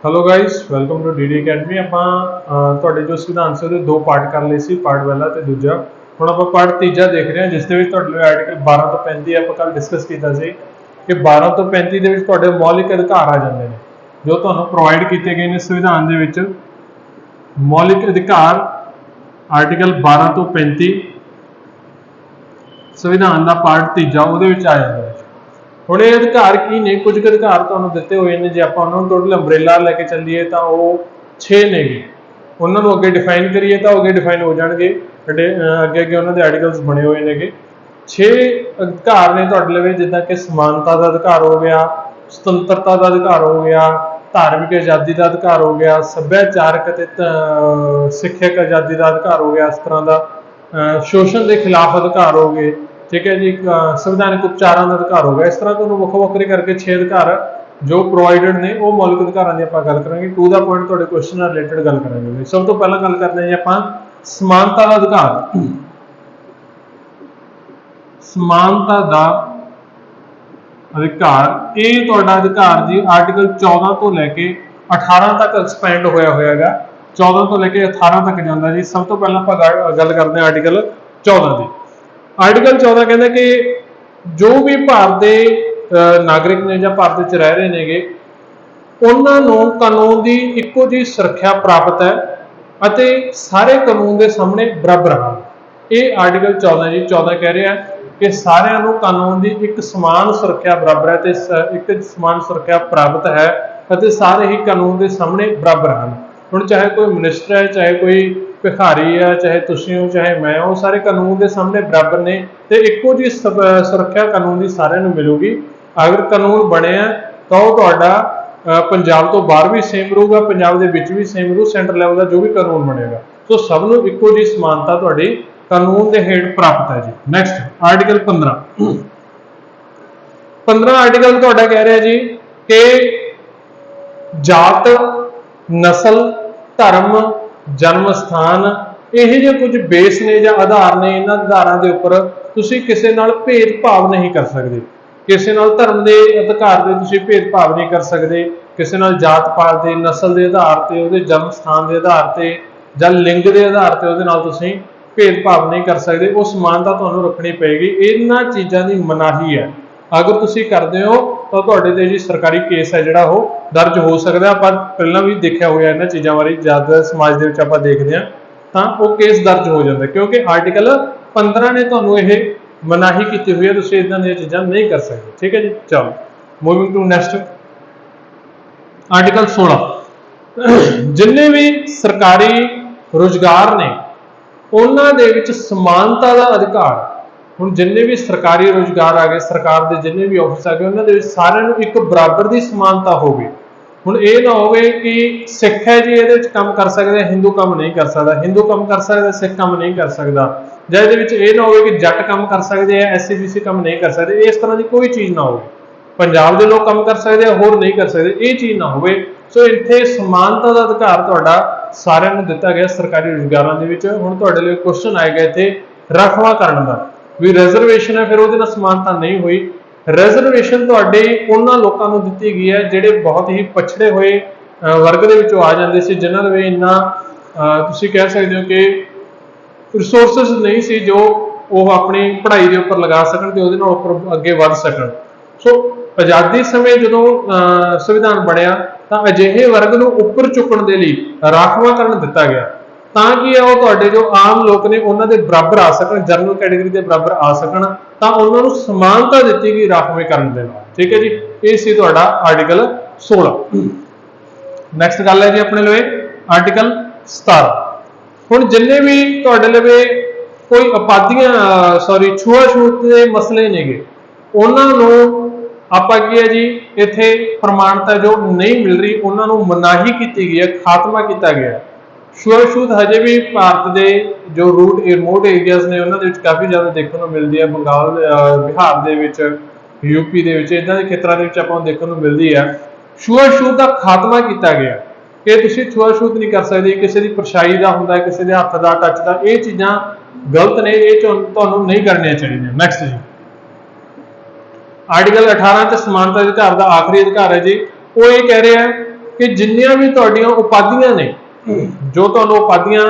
Hello guys, welcome to the academy. ਆਪਾਂ जो संविधान से ਉਹਦੇ ਦੋ ਪਾਰਟ ਕਰ ਲਏ ਸੀ, ਪਾਰਟ ਪਹਿਲਾ ਤੇ ਦੂਜਾ। ਹੁਣ ਆਪਾਂ ਪਾਰਟ ਤੀਜਾ ਦੇਖ ਰਹੇ ਹਾਂ, ਜਿਸ ਦੇ ਵਿੱਚ ਤੁਹਾਡੇ ਲਈ ਆਰਟੀਕਲ 12 ਤੋਂ 35 ਆਪਾਂ ਕੱਲ ਡਿਸਕਸ ਕੀਤਾ ਸੀ ਕਿ 12 ਤੋਂ 35 ਦੇ ਵਿੱਚ ਤੁਹਾਡੇ ਮੌਲਿਕ ਅਧਿਕਾਰ ਆ ਜਾਂਦੇ ਨੇ ਜੋ ਤੁਹਾਨੂੰ ਪ੍ਰੋਵਾਈਡ ਕੀਤੇ ਗਏ ਨੇ ਸੰਵਿਧਾਨ ਦੇ ਵਿੱਚ। ਮੌਲਿਕ ਅਧਿਕਾਰ ਆਰਟੀਕਲ 12 ਤੋਂ 35 ਸੰਵਿਧਾਨ ਦਾ ਪਾਰਟ ਤੀਜਾ ਉਹਦੇ ਵਿੱਚ ਆ ਜਾਂਦਾ ਹੈ। ਹੁਣ ਇਹ ਅਧਿਕਾਰ ਕੀ ਨੇ? ਕੁਝ ਕੁ ਅਧਿਕਾਰ ਤੁਹਾਨੂੰ ਦਿੱਤੇ ਹੋਏ ਨੇ, ਜੇ ਆਪਾਂ ਉਹਨਾਂ ਨੂੰ ਟੋਟਲ ਅੰਬਰੇਲਾ ਲੈ ਕੇ ਚੱਲੀਏ ਤਾਂ ਉਹ 6 ਨੇਗੇ। ਉਹਨਾਂ ਨੂੰ ਅੱਗੇ ਡਿਫਾਈਨ ਕਰੀਏ ਤਾਂ ਅੱਗੇ ਡਿਫਾਈਨ ਹੋ ਜਾਣਗੇ, ਅੱਗੇ ਅੱਗੇ ਉਹਨਾਂ ਦੇ ਆਰਟੀਕਲਸ ਬਣੇ ਹੋਏ ਨੇਗੇ। 6 ਅਧਿਕਾਰ ਨੇ ਤੁਹਾਡੇ ਲਈ, ਜਿੱਦਾਂ ਕਿ ਸਮਾਨਤਾ ਦਾ ਅਧਿਕਾਰ ਹੋ ਗਿਆ, ਸੁਤੰਤਰਤਾ ਦਾ ਅਧਿਕਾਰ ਹੋ ਗਿਆ, ਧਾਰਮਿਕ ਆਜ਼ਾਦੀ ਦਾ ਅਧਿਕਾਰ ਹੋ ਗਿਆ, ਸੱਭਿਆਚਾਰਕ ਅਤੇ ਸਿੱਖਿਅਕ ਆਜ਼ਾਦੀ ਦਾ ਅਧਿਕਾਰ ਹੋ ਗਿਆ, ਇਸ ਤਰ੍ਹਾਂ ਦਾ ਸ਼ੋਸ਼ਣ ਦੇ ਖਿਲਾਫ ਅਧਿਕਾਰ ਹੋ ਗਏ, ठीक है जी, संविधानिक उपचारां का अधिकार हो गया। इस तरह तुहानूं ਵੱਖ ਵੱਖਰੇ करके 6 अधिकार जो प्रोवाइडेड ने वो मौलिक अधिकारां दी आपां गल करांगे। टू दा पॉइंट तुहाडे क्वेश्चन नाल रिलेटेड गल करांगे। सब तो पहला गल करदे हां जी आपां समानता दा अधिकार। समानता दा अधिकार ये तुहाडा अधिकार जी आर्टिकल 14 तो लैके 18 तक एक्सपैंड होया होयागा। 14 तो लैके 18 तक जांदा जी। सब तो पहला आपां गल करदे हां आर्टिकल 14 दी। आर्टिकल 14 कहता कि जो भी भारत के नागरिक ने या भारत च रह रहे नेगे उन्होंने कानून की इको जी सुरक्षा प्राप्त है और सारे कानून के सामने बराबर हैं। ये आर्टिकल 14 जी 14 कह रहा है कि सारे कानून की एक समान सुरक्षा बराबर है, तो एक समान सुरक्षा प्राप्त है और सारे ही कानून के सामने बराबर हैं। हुण चाहे कोई मिनिस्टर है, चाहे कोई भिखारी है, चाहे तुसीं हो, चाहे मैं हो, सारे कानून के सामने बराबर ने, तो इको जी सुरक्षा कानून की सारिਆਂ ਨੂੰ मिलूगी। अगर कानून बने तो तुहाडा पंजाब तो बाहर भी सेम रहूगा, पंजाब के विच भी सेम रहू, सेंटर लैवल का जो भी कानून बनेगा तो सब नूं इको जी समानता तुहाडी कानून के हेठ प्राप्त है जी। नैक्सट आर्टिकल 15 आर्टिकल तुहाडा कह रहा जी कि जात, नस्ल, धर्म, जन्म स्थान ਇਹੋ ਜਿਹੇ कुछ बेस ने ਜਾਂ आधार ने, इन्हां आधारां दे उपर तुसीं किसी नाल भेदभाव नहीं कर सकते। किसी नाल धर्म के अधिकार से तुसीं भेदभाव नहीं कर सकते, किसी नाल जात पात के, नस्ल के आधार से, उहदे जन्म स्थान के आधार से जां लिंग के आधार से उहदे नाल तुसीं भेदभाव नहीं कर सकते। वो समानता तुहानूं रखनी पेगी। इन्हां चीज़ां की मनाही है। अगर तुसीं करदे हो तो तुहाडे ते जी सरकारी केस है जिहड़ा वो दर्ज हो सकदा। आपां पहलां भी देखिया होया इन्हां चीज़ां बारे, ज़्यादा समाज दे विच आपां देखदे हां तो वो केस दर्ज हो जाता है, क्योंकि आर्टिकल 15 ने तुहानूं ये मनाही की हुई है, तुसीं इदां दी चीज़ां नहीं कर सकते। ठीक है जी। चलो मूविंग टू नैक्सट आर्टिकल 16। जिन्ने भी सरकारी रोजगार ने उन्हां दे विच समानता का अधिकार। हुण जिन्ने भी सरकारी रोजगार आ गए, सरकार के जिन्ने भी ऑफिस आ गए, उन्हां दे विच सारिआं नूं एक बराबर की समानता होवे। हुण ये ना होवे कि सिख है जी ये काम कर सकते, हिंदू काम नहीं कर सकता, हिंदू काम कर सकता, सिख काम नहीं कर सकता, जां ये ना हो कि जट काम कर सकते हैं, SC BC काम नहीं कर सकते। इस तरह की कोई चीज़ ना हो। पंजाब के लोग काम कर सकते हैं, होर नहीं कर सकते, ये चीज़ ना हो। सो इत्थे समानता का अधिकार तुहाडा सारिआं नूं दिता गया सरकारी रोजगारां दे विच। हुण तुहाडे लई क्वेश्चन आएगा इत्थे राखवांकरण दा भी रिजर्वेशन है, फिर उहदे नाल समानता नहीं हुई। रिजर्वेशन तुहाडे उन्हां लोकां नूं दित्ती गई है जिहड़े बहुत ही पछड़े हुए वर्ग दे विचों आ जांदे सी, जिन्हां दे इन्ना तुसीं कह सकदे हो कि रिसोर्सिस नहीं सी जो वो अपनी पढ़ाई के उपर लगा सकन ते उहदे नाल उपर अगे वध सकन। सो आज़ादी समय जदों संविधान बनिया तां अजिहे वर्ग नूं उपर चुकण दे लई राखवांकरण दिता गया ताकि वो तुहाडे जो आम लोग ने उन्हां दे बराबर आ सकन, जनरल कैटेगरी के बराबर आ सकन, तां उन्हां नूं समानता दित्ती गई राखवेंकरण दे नाल। ठीक है जी। ये सी तुहाडा आर्टिकल 16। नैक्सट गल है जी अपने लवे आर्टिकल 17। हुण जिन्ने भी तुहाडे लवे कोई उपाधियां छूआछूत के मसले नेगे उन्हां नूं आपां की है जी इत्थे प्रमाणता जो नहीं मिल रही, उन्हां नूं मनाही की गई है, खात्मा किया गया। छूआछूत हजे भी भारत के जो रिमोट एरियाज ने उन्हां दे विच काफ़ी ज़्यादा देखने को मिलती है। बंगाल, बिहार दे विच, यूपी दे विच, इदां दे खेतरां दे विच आपां नूं देखने को मिलती है। छूआछूत का खात्मा किया गया कि तुसीं छूआछूत नहीं कर सकते, किसी की परछाई का हुंदा, किसी के हत्थ का टच का, ये चीज़ां गलत ने, ये तुहानूं नहीं करनियां चाहीदियां। नैक्सट जी आर्टिकल 18 समानता अधिकार का आखिरी अधिकार है जी, वो ये कह रहे हैं कि जिन्नियां भी तुहाडियां उपाधियां ने, जो तुहानूं उपाधियां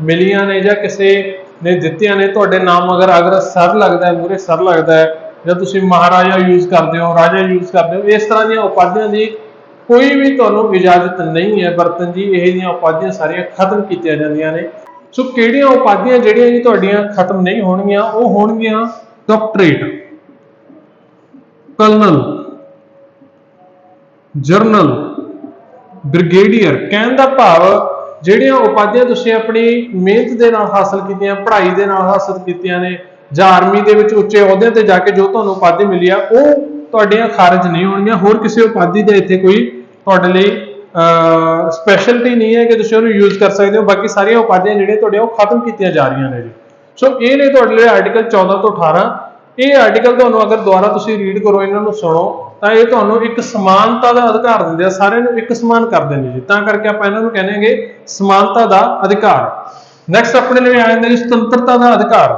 मिलियां ने जां किसी ने दित्तियां ने, तुहाडे नाम अगर सर लगदा है, मूहरे सर लगदा है, जां तुसीं महाराजा यूज करदे हो, राजा यूज करदे हो, इस तरह दी उपाधियां दी कोई भी तुहानूं इजाजत नहीं है बरतन जी। इह जिहियां उपाधियां सारियां खत्म कीतियां जांदियां ने। सो किहड़ियां उपाधियां जिहड़ियां जी तुहाडियां खत्म नहीं होणगियां, ਉਹ होणगियां डॉक्टरेट, कर्नल, जरनल, ब्रिगेडियर। कहण दा भाव ਜਿਹੜੀਆਂ ਉਪਾਧੀਆਂ ਤੁਸੀਂ ਆਪਣੀ ਮਿਹਨਤ ਦੇ ਨਾਲ ਹਾਸਲ ਕੀਤੀਆਂ, ਪੜ੍ਹਾਈ ਦੇ ਨਾਲ ਹਾਸਲ ਕੀਤੀਆਂ ਨੇ, ਜਾਂ ਆਰਮੀ ਦੇ ਵਿੱਚ ਉੱਚੇ ਅਹੁਦਿਆਂ ਤੇ ਜਾ ਕੇ ਜੋ ਤੁਹਾਨੂੰ ਉਪਾਧੀ ਮਿਲੀ ਆ, ਉਹ ਤੁਹਾਡੀਆਂ ਖਾਰਜ ਨਹੀਂ ਹੋਣਗੀਆਂ। ਹੋਰ ਕਿਸੇ ਉਪਾਧੀ ਦੇ ਇੱਥੇ ਕੋਈ ਤੁਹਾਡੇ ਲਈ ਸਪੈਸ਼ਲਟੀ ਨਹੀਂ ਹੈ ਕਿ ਤੁਸੀਂ ਉਹਨੂੰ ਯੂਜ਼ ਕਰ ਸਕਦੇ ਹੋ। ਬਾਕੀ ਸਾਰੀਆਂ ਉਪਾਧੀਆਂ ਜਿਹੜੀਆਂ ਤੁਹਾਡੀਆਂ ਉਹ ਖਤਮ ਕੀਤੀਆਂ ਜਾ ਰਹੀਆਂ ਨੇ ਜੀ। ਸੋ ਇਹ ਨੇ ਤੁਹਾਡੇ ਲਈ ਆਰਟੀਕਲ 14 ਤੋਂ 18। ਇਹ ਆਰਟੀਕਲ ਤੁਹਾਨੂੰ ਅਗਰ ਦੁਬਾਰਾ ਤੁਸੀਂ ਰੀਡ ਕਰੋ, ਇਹਨਾਂ ਨੂੰ ਸੁਣੋ, ਤਾਂ ਇਹ ਤੁਹਾਨੂੰ ਇੱਕ ਸਮਾਨਤਾ ਦਾ ਅਧਿਕਾਰ ਦਿੰਦੇ ਆ, ਸਾਰਿਆਂ ਨੂੰ ਇੱਕ ਸਮਾਨ ਕਰਦੇ ਨੇ ਜੀ। ਤਾਂ ਕਰਕੇ ਆਪਾਂ ਇਹਨਾਂ ਨੂੰ ਕਹਿੰਦੇ ਸਮਾਨਤਾ ਦਾ ਅਧਿਕਾਰ। ਨੈਕਸਟ ਆਪਣੇ ਲਈ ਆ ਜਾਂਦਾ ਜੀ ਸੁਤੰਤਰਤਾ ਦਾ ਅਧਿਕਾਰ।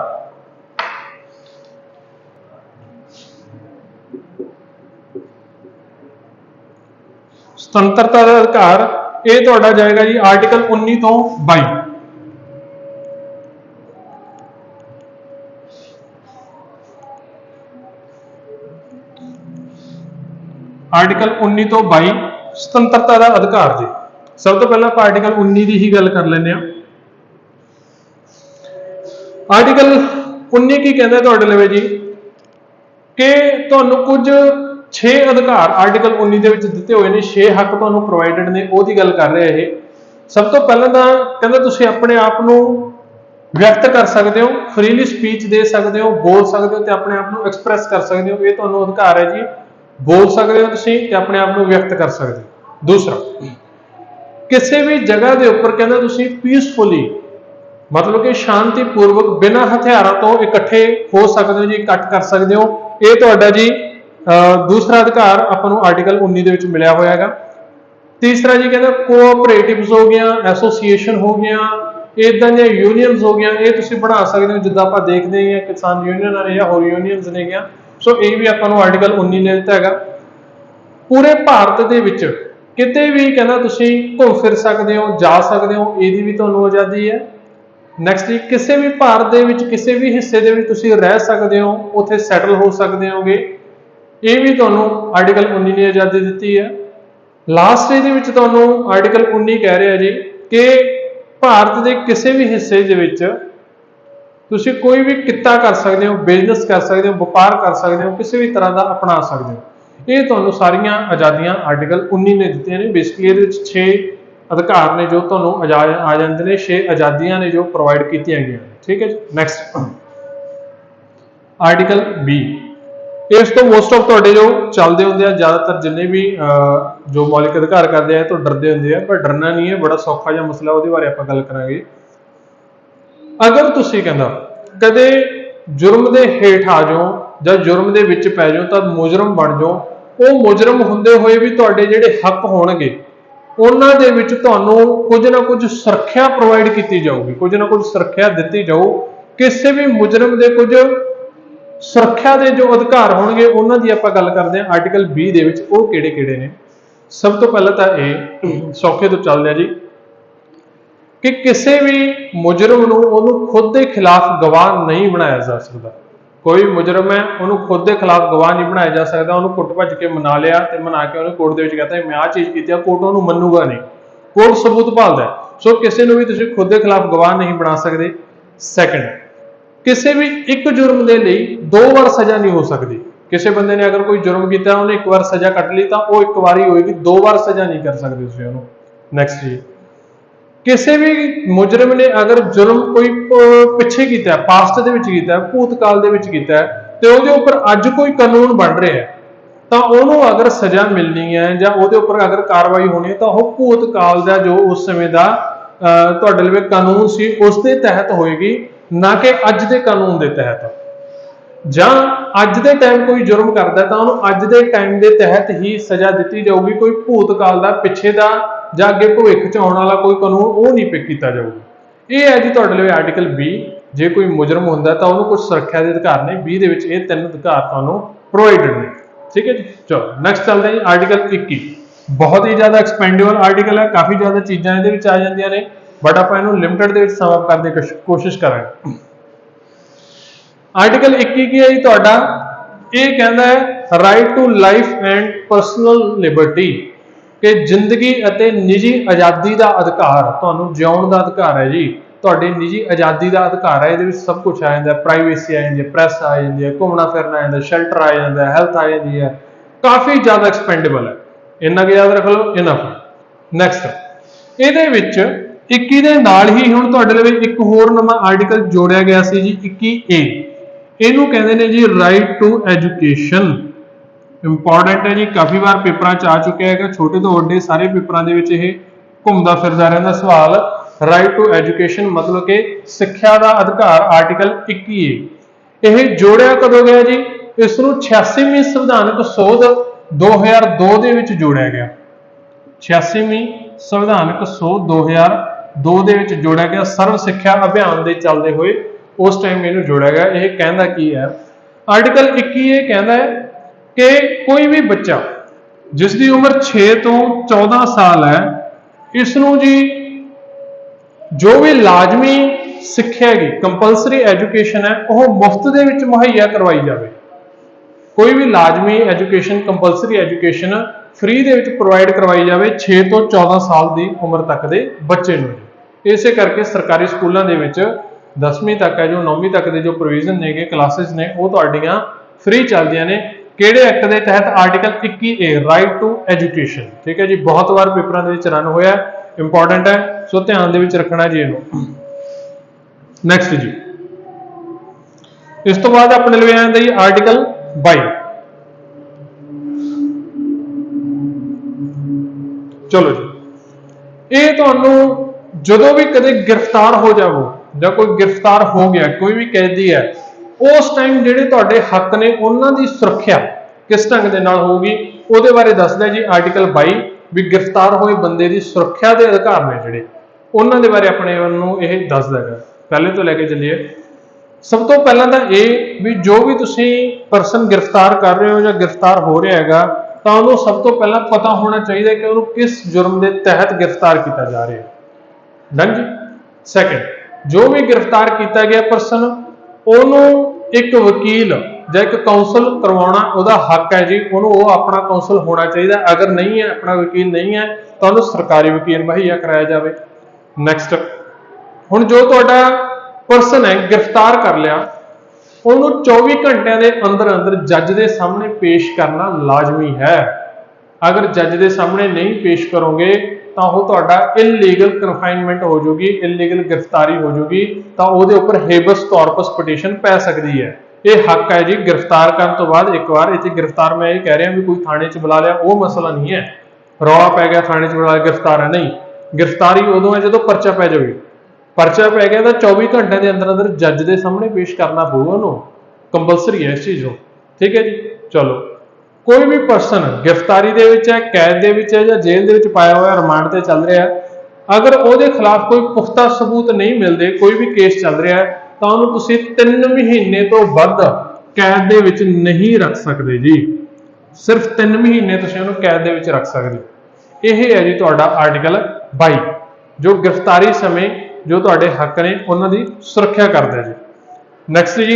ਸੁਤੰਤਰਤਾ ਦਾ ਅਧਿਕਾਰ ਇਹ ਤੁਹਾਡਾ ਜਾਏਗਾ ਜੀ ਆਰਟੀਕਲ 19 ਤੋਂ 22। आर्टिकल 19 तो 22 सुतंत्रता का अधिकार जी। सब तो पहला आप आर्टिकल 19 की ही गल कर लेने। आर्टिकल 19 की कहता है तुहाडे लवे जी कि तुहानूं कुछ 6 अधिकार आर्टिकल 19 दे विच दिते हुए ने, 6 हक तुहानूं प्रोवाइडेड ने, ओहदी गल कर रहे हैं। सब तो पहला तां कहंदा तुसीं अपने आप नूं व्यक्त कर सकते हो, फ्रीली स्पीच दे सकते हो, बोल सकते हो, ते अपने आप नूं एक्सप्रैस कर सकते हो। ये तुहानूं अधिकार है जी, बोल सकते हो तुसीं ते अपने आप को व्यक्त कर सकते हो। दूसरा, किसी भी जगह के उपर कहना तुसीं पीसफुली, मतलब कि शांतिपूर्वक बिना हथियारों तो इकट्ठे हो सकते हो जी, इकट्ठ कर सकते हो। ये तुहाडा जी दूसरा अधिकार आपां नूं आर्टिकल 19 दे विच मिलिया होया है। तीसरा जी कहना कोऑपरेटिव्स हो गया, एसोसीएशन हो गया, इदां दी यूनियंस हो गया, ये तुसीं बना सकते हो जिद्दां आपां देखदे हैं किसान यूनियन ने या होर यूनियंस ने गया। सो ये भी आपां नूं आर्टिकल 19 ने दिता है। पूरे भारत दे विच किते भी कहना तुसीं घूम फिर सकते हो, जा सकते हो, इहदी भी तुहानूं आज़ादी है। नैक्सट जी किसी भी भारत दे विच किसी भी हिस्से दे विच तुसीं रह सकते हो, उत्थे सैटल हो सकते होगे, ये भी तुहानूं आर्टिकल 19 ने आज़ादी दित्ती है। लास्ट इहदे विच तुहानूं आर्टिकल 19 कह रहा जी कि भारत के किसी भी हिस्से दे विच तुसीं कोई भी किता कर सकते हो, बिजनेस कर सकते हो, व्यापार कर सकते हो, किसी भी तरह का अपना सकते हो। ये तुहानूं सारियां आज़ादियां आर्टिकल 19 ने दित्तियां ने। बेसिकली इहदे विच 6 अधिकार ने जो तुहानूं आ जांदे ने, 6 आज़ादियां ने जो प्रोवाइड कीतियां गईयां। ठीक है जी। Next article 20। इस तो मोस्ट ऑफ तुहाडे जो चलते होंदे आ, ज़्यादातर जिन्ने भी जो मौलिक अधिकार करते हैं तो डरते होंदे आ, पर डरना नहीं है, बड़ा सौखा जिहा मसला, उहदे बारे आपां गल करांगे। अगर तुसीं कहंदा कदे जुर्म दे हेठ आ जाओ जां जुर्म दे विच पै जाओ तां मुजरम बन जाओ, वो मुजरम हुंदे होए भी तुहाडे जिहड़े हक होणगे उन्हां दे विच तुहानूं कुछ ना कुछ सुरक्षा प्रोवाइड कीती जाऊगी, कुछ ना कुछ सुरक्षा दित्ती जाऊ। किसी भी मुजरम दे कुछ सुरक्षा दे जो अधिकार होणगे उन्हां दी आपां गल करदे हां आर्टिकल 20 दे विच, वो किहड़े-किहड़े ने। सब तो पहला तां इह सौखे तो चलदे आ जी कि किसी भी मुजरम नूं उहनूं खुद के खिलाफ गवाह नहीं बनाया जा सकता। कोई मुजरम है उन्होंने खुद के खिलाफ गवाह नहीं बनाया जा सकता। उन्होंने कुट भज के मना लिया तो मना के उन्हें कोर्ट के कहता है मैं आ चीज़ की, कोर्ट उन्होंने मनूगा नहीं, कोर्ट सबूत भालदा है। सो किसी को भी तुसीं खुद के खिलाफ गवाह नहीं बना सकते। सैकेंड, किसी भी एक जुर्म के लिए 2 बार सज़ा नहीं हो सकती। किसी बंदे ने अगर कोई जुर्म किया उन्हें एक बार सज़ा कट ली तो वो एक बार ही होएगी, 2 बार सज़ा नहीं कर सकते तुसीं उहनूं। नैक्सट जी, किसी भी मुजरम ने अगर जुर्म कोई पिछे किया, पास्ट दे विच किया, भूतकाल दे विच किया, तो उहदे उपर अज कोई कानून बन रहा है तो उन्होंने अगर सज़ा मिलनी है जां उहदे उपर अगर कार्रवाई होनी है तो वह भूतकाल का जो उस समय का तुहाडे लवे कानून सी उस दे तहत होएगी, ना कि अज दे कानून के तहत। जां अज दे टाइम कोई जुर्म करता तो उन्होंने अज दे टाइम के तहत ही सज़ा दी जाऊगी। कोई भूतकाल का पिछे का जां अगे भविख च आने वाला कोई कानून वो नहीं पिक किया जाऊगा। ये है जी तुहाडे लवे आर्टिकल 20। जे कोई मुजरम होंदा तो उन्होंने कुछ सुरक्षा के अधिकार ने, 20 दे विच ये 3 अधिकार तुहानूं प्रोवाइडेड ने। ठीक है जी। चलो नैक्सट चलते हैं जी आर्टिकल 21। बहुत ही ज़्यादा एक्सपेंडेबल आर्टिकल है, काफ़ी ज़्यादा चीज़ां ਇਹਦੇ ਵਿੱਚ ਆ ਜਾਂਦੀਆਂ ਨੇ, बट आप ਇਹਨੂੰ लिमिटेड ਦੇ ਵਿੱਚ ਸਮ ਅਪ ਕਰਨ ਦੀ कोशिश ਕਰਾਂਗੇ। आर्टिकल 21 ਕੀ ਹੈ ਜੀ ਤੁਹਾਡਾ, ਇਹ ਕਹਿੰਦਾ ਹੈ right to life and personal liberty, ਕਿ ਜ਼ਿੰਦਗੀ ਅਤੇ ਨਿੱਜੀ ਆਜ਼ਾਦੀ ਦਾ ਅਧਿਕਾਰ, ਤੁਹਾਨੂੰ ਜਿਉਣ ਦਾ ਅਧਿਕਾਰ ਹੈ ਜੀ, ਤੁਹਾਡੀ ਨਿੱਜੀ ਆਜ਼ਾਦੀ ਦਾ ਅਧਿਕਾਰ ਹੈ। ਇਹਦੇ ਵਿੱਚ ਸਭ ਕੁਝ ਆ ਜਾਂਦਾ, ਪ੍ਰਾਈਵੇਸੀ ਆ ਜਾਂਦੀ ਹੈ, ਪ੍ਰੈਸ ਆ ਜਾਂਦੀ ਹੈ, ਘੁੰਮਣਾ ਫਿਰਨਾ ਆ ਜਾਂਦਾ, ਸ਼ੈਲਟਰ ਆ ਜਾਂਦਾ, ਹੈਲਥ ਆ ਜਾਂਦੀ ਹੈ, ਕਾਫੀ ਜ਼ਿਆਦਾ ਐਕਸਪੈਂਡੇਬਲ ਹੈ, ਇੰਨਾ ਕੁ ਯਾਦ ਰੱਖ ਲਓ, ਇਨਫ। ਨੈਕਸਟ ਇਹਦੇ ਵਿੱਚ 21 ਦੇ ਨਾਲ ਹੀ ਹੁਣ ਤੁਹਾਡੇ ਲਈ ਇੱਕ ਹੋਰ ਨਵਾਂ ਆਰਟੀਕਲ ਜੋੜਿਆ ਗਿਆ ਸੀ ਜੀ, 21A, ਇਹਨੂੰ ਕਹਿੰਦੇ ਨੇ ਜੀ ਰਾਈਟ ਟੂ ਐਜੂਕੇਸ਼ਨ। ਇੰਪੋਰਟੈਂਟ ਹੈ ਜੀ, ਕਾਫੀ ਵਾਰ ਪੇਪਰਾਂ 'ਚ ਆ ਚੁੱਕਿਆ ਹੈਗਾ, ਛੋਟੇ ਤੋਂ ਵੱਡੇ ਸਾਰੇ ਪੇਪਰਾਂ ਦੇ ਵਿੱਚ ਇਹ ਘੁੰਮਦਾ ਫਿਰਦਾ ਰਹਿੰਦਾ ਸਵਾਲ। ਰਾਈਟ ਟੂ ਐਜੂਕੇਸ਼ਨ ਮਤਲਬ ਕਿ ਸਿੱਖਿਆ ਦਾ ਅਧਿਕਾਰ, ਆਰਟੀਕਲ 21A। ਇਹ ਜੋੜਿਆ ਕਦੋਂ ਗਿਆ ਜੀ, ਇਸ ਨੂੰ 86ਵੀਂ ਸੰਵਿਧਾਨਕ ਸੋਧ 2002 ਦੇ ਵਿੱਚ ਜੋੜਿਆ ਗਿਆ। 86ਵੀਂ ਸੰਵਿਧਾਨਕ ਸੋਧ 2002 ਦੇ ਵਿੱਚ ਜੋੜਿਆ ਗਿਆ, ਸਰਵ ਸਿੱਖਿਆ ਅਭਿਆਨ ਦੇ ਚੱਲਦੇ ਹੋਏ ਉਸ ਟਾਈਮ ਇਹਨੂੰ ਜੋੜਿਆ ਗਿਆ। ਇਹ ਕਹਿੰਦਾ ਕੀ ਹੈ, ਆਰਟੀਕਲ 21 ਕਹਿੰਦਾ ਹੈ ਕਿ ਕੋਈ ਵੀ ਬੱਚਾ ਜਿਸ ਦੀ ਉਮਰ 6 ਤੋਂ 14 ਸਾਲ ਹੈ, ਇਸ ਨੂੰ ਜੀ ਜੋ ਵੀ ਲਾਜ਼ਮੀ ਸਿੱਖਿਆ ਹੈਗੀ, ਕੰਪਲਸਰੀ ਐਜੂਕੇਸ਼ਨ ਹੈ, ਉਹ ਮੁਫਤ ਦੇ ਵਿੱਚ ਮੁਹੱਈਆ ਕਰਵਾਈ ਜਾਵੇ। ਕੋਈ ਵੀ ਲਾਜ਼ਮੀ ਐਜੂਕੇਸ਼ਨ, ਕੰਪਲਸਰੀ ਐਜੂਕੇਸ਼ਨ ਫ੍ਰੀ ਦੇ ਵਿੱਚ ਪ੍ਰੋਵਾਈਡ ਕਰਵਾਈ ਜਾਵੇ 6 ਤੋਂ 14 ਸਾਲ ਦੀ ਉਮਰ ਤੱਕ ਦੇ ਬੱਚੇ ਨੂੰ। ਇਸੇ ਕਰਕੇ ਸਰਕਾਰੀ ਸਕੂਲਾਂ ਦੇ ਵਿੱਚ 10ਵੀਂ ਤੱਕ ਹੈ ਜੋ 9ਵੀਂ ਤੱਕ ਦੇ ਜੋ ਪ੍ਰੋਵੀਜ਼ਨ ਨੇਗੇ, ਕਲਾਸਿਸ ਨੇ, ਉਹ ਤੁਹਾਡੀਆਂ ਫ੍ਰੀ ਚੱਲਦੀਆਂ ਨੇ। ਕਿਹੜੇ ਐਕਟ ਦੇ ਤਹਿਤ, article 21A, right to education. ਠੀਕ ਹੈ ਜੀ, ਬਹੁਤ ਵਾਰ ਪੇਪਰਾਂ ਦੇ ਵਿੱਚ ਰਨ ਹੋਇਆ, ਇੰਪੋਰਟੈਂਟ ਹੈ, ਸੋ ਧਿਆਨ ਦੇ ਵਿੱਚ ਰੱਖਣਾ ਜੀ ਇਹਨੂੰ। ਨੈਕਸਟ ਜੀ, ਇਸ ਤੋਂ ਬਾਅਦ ਆਪਣੇ ਲਈ ਆਉਂਦਾ ਜੀ ਆਰਟੀਕਲ 22। ਚਲੋ ਜੀ, ਇਹ ਤੁਹਾਨੂੰ ਜਦੋਂ ਵੀ ਕਦੇ ਗ੍ਰਿਫਤਾਰ ਹੋ ਜਾਵੋ ਜਾਂ ਕੋਈ ਗ੍ਰਿਫਤਾਰ ਹੋ ਗਿਆ, ਕੋਈ ਵੀ ਕੈਦੀ ਹੈ, ਉਸ ਟਾਈਮ ਜਿਹੜੇ ਤੁਹਾਡੇ ਹੱਕ ਨੇ ਉਹਨਾਂ ਦੀ ਸੁਰੱਖਿਆ ਕਿਸ ਢੰਗ ਦੇ ਨਾਲ ਹੋਊਗੀ, ਉਹਦੇ ਬਾਰੇ ਦੱਸਦਾ ਜੀ ਆਰਟੀਕਲ 22, ਵੀ ਗ੍ਰਿਫਤਾਰ ਹੋਏ ਬੰਦੇ ਦੀ ਸੁਰੱਖਿਆ ਦੇ ਅਧਿਕਾਰ ਨੇ ਜਿਹੜੇ, ਉਹਨਾਂ ਦੇ ਬਾਰੇ ਆਪਣੇ ਨੂੰ ਇਹ ਦੱਸਦਾ ਹੈ। ਪਹਿਲੇ ਤੋਂ ਲੈ ਕੇ ਚੱਲੀਏ। ਸਭ ਤੋਂ ਪਹਿਲਾਂ ਤਾਂ ਇਹ ਵੀ ਜੋ ਵੀ ਤੁਸੀਂ ਪਰਸਨ ਗ੍ਰਿਫਤਾਰ ਕਰ ਰਹੇ ਹੋ ਜਾਂ ਗ੍ਰਿਫਤਾਰ ਹੋ ਰਿਹਾ ਹੈਗਾ, ਤਾਂ ਉਹਨੂੰ ਸਭ ਤੋਂ ਪਹਿਲਾਂ ਪਤਾ ਹੋਣਾ ਚਾਹੀਦਾ ਕਿ ਉਹਨੂੰ ਕਿਸ ਜੁਰਮ ਦੇ ਤਹਿਤ ਗ੍ਰਿਫਤਾਰ ਕੀਤਾ ਜਾ ਰਿਹਾ ਹੈ। ਡਨ ਜੀ। ਸੈਕੰਡ, ਜੋ ਵੀ ਗ੍ਰਿਫਤਾਰ ਕੀਤਾ ਗਿਆ ਪਰਸਨ, ਉਹਨੂੰ ਇੱਕ ਵਕੀਲ ਜਾਂ ਇੱਕ ਕਾਉਂਸਲ ਕਰਵਾਉਣਾ ਉਹਦਾ ਹੱਕ ਹੈ ਜੀ, ਉਹਨੂੰ ਉਹ ਆਪਣਾ ਕਾਉਂਸਲ ਹੋਣਾ ਚਾਹੀਦਾ। ਅਗਰ ਨਹੀਂ ਹੈ, ਆਪਣਾ ਵਕੀਲ ਨਹੀਂ ਹੈ, ਤਾਂ ਉਹਨੂੰ ਸਰਕਾਰੀ ਵਕੀਲ ਮੁਹੱਈਆ ਕਰਾਇਆ ਜਾਵੇ। ਨੈਕਸਟ, ਹੁਣ ਜੋ ਤੁਹਾਡਾ ਪਰਸਨ ਹੈ ਗ੍ਰਿਫਤਾਰ ਕਰ ਲਿਆ, ਉਹਨੂੰ 24 ਘੰਟਿਆਂ ਦੇ ਅੰਦਰ ਅੰਦਰ ਜੱਜ ਦੇ ਸਾਹਮਣੇ ਪੇਸ਼ ਕਰਨਾ ਲਾਜ਼ਮੀ ਹੈ। ਅਗਰ ਜੱਜ ਦੇ ਸਾਹਮਣੇ ਨਹੀਂ ਪੇਸ਼ ਕਰੋਗੇ ਤਾਂ ਉਹ ਤੁਹਾਡਾ ਇਲੀਗਲ ਕਨਫਾਈਨਮੈਂਟ ਹੋ ਜਾਊਗੀ, ਇਲੀਗਲ ਗ੍ਰਿਫਤਾਰੀ ਹੋ ਜਾਊਗੀ, ਤਾਂ ਉਹਦੇ ਉੱਪਰ ਹੇਬਸ ਕਾਰਪਸ ਪਟੀਸ਼ਨ ਪੈ ਸਕਦੀ ਹੈ। ਇਹ ਹੱਕ ਹੈ ਜੀ ਗ੍ਰਿਫਤਾਰ ਕਰਨ ਤੋਂ ਬਾਅਦ। ਇੱਕ ਵਾਰ ਇੱਥੇ ਗ੍ਰਿਫਤਾਰ ਮੈਂ ਇਹ ਕਹਿ ਰਿਹਾ ਵੀ ਕੋਈ ਥਾਣੇ 'ਚ ਬੁਲਾ ਲਿਆ, ਉਹ ਮਸਲਾ ਨਹੀਂ ਹੈ, ਰੌਲਾ ਪੈ ਗਿਆ ਥਾਣੇ 'ਚ ਬੁਲਾ ਲਿਆ ਗ੍ਰਿਫਤਾਰ ਹੈ, ਨਹੀਂ। ਗ੍ਰਿਫਤਾਰੀ ਉਦੋਂ ਹੈ ਜਦੋਂ ਪਰਚਾ ਪੈ ਜਾਵੇ। ਪਰਚਾ ਪੈ ਗਿਆ ਤਾਂ 24 ਘੰਟਿਆਂ ਦੇ ਅੰਦਰ ਅੰਦਰ ਜੱਜ ਦੇ ਸਾਹਮਣੇ ਪੇਸ਼ ਕਰਨਾ ਪਊਗਾ ਉਹਨੂੰ, ਕੰਪਲਸਰੀ ਹੈ ਇਸ ਚੀਜ਼ ਨੂੰ। ਠੀਕ ਹੈ ਜੀ। ਚਲੋ, ਕੋਈ ਵੀ ਪਰਸਨ ਗ੍ਰਿਫਤਾਰੀ ਦੇ ਵਿੱਚ ਹੈ, ਕੈਦ ਦੇ ਵਿੱਚ ਹੈ ਜਾਂ ਜੇਲ੍ਹ ਦੇ ਵਿੱਚ ਪਾਇਆ ਹੋਇਆ, ਰਿਮਾਂਡ ਤੇ ਚੱਲ ਰਿਹਾ ਹੈ, ਅਗਰ ਉਹਦੇ ਖਿਲਾਫ ਕੋਈ ਪੁਖਤਾ ਸਬੂਤ ਨਹੀਂ ਮਿਲਦੇ, ਕੋਈ ਵੀ ਕੇਸ ਚੱਲ ਰਿਹਾ ਹੈ, ਤਾਂ ਉਹਨੂੰ ਤੁਸੀਂ 3 ਮਹੀਨੇ ਤੋਂ ਵੱਧ ਕੈਦ ਦੇ ਵਿੱਚ ਨਹੀਂ ਰੱਖ ਸਕਦੇ ਜੀ। ਸਿਰਫ 3 ਮਹੀਨੇ ਤੁਸੀਂ ਉਹਨੂੰ ਕੈਦ ਦੇ ਵਿੱਚ ਰੱਖ ਸਕਦੇ। ਇਹ ਹੈ ਜੀ ਤੁਹਾਡਾ ਆਰਟੀਕਲ 22, ਜੋ ਗ੍ਰਿਫਤਾਰੀ ਸਮੇਂ ਜੋ ਤੁਹਾਡੇ ਹੱਕ ਨੇ ਉਹਨਾਂ ਦੀ ਸੁਰੱਖਿਆ ਕਰਦਾ ਜੀ। ਨੈਕਸਟ ਜੀ,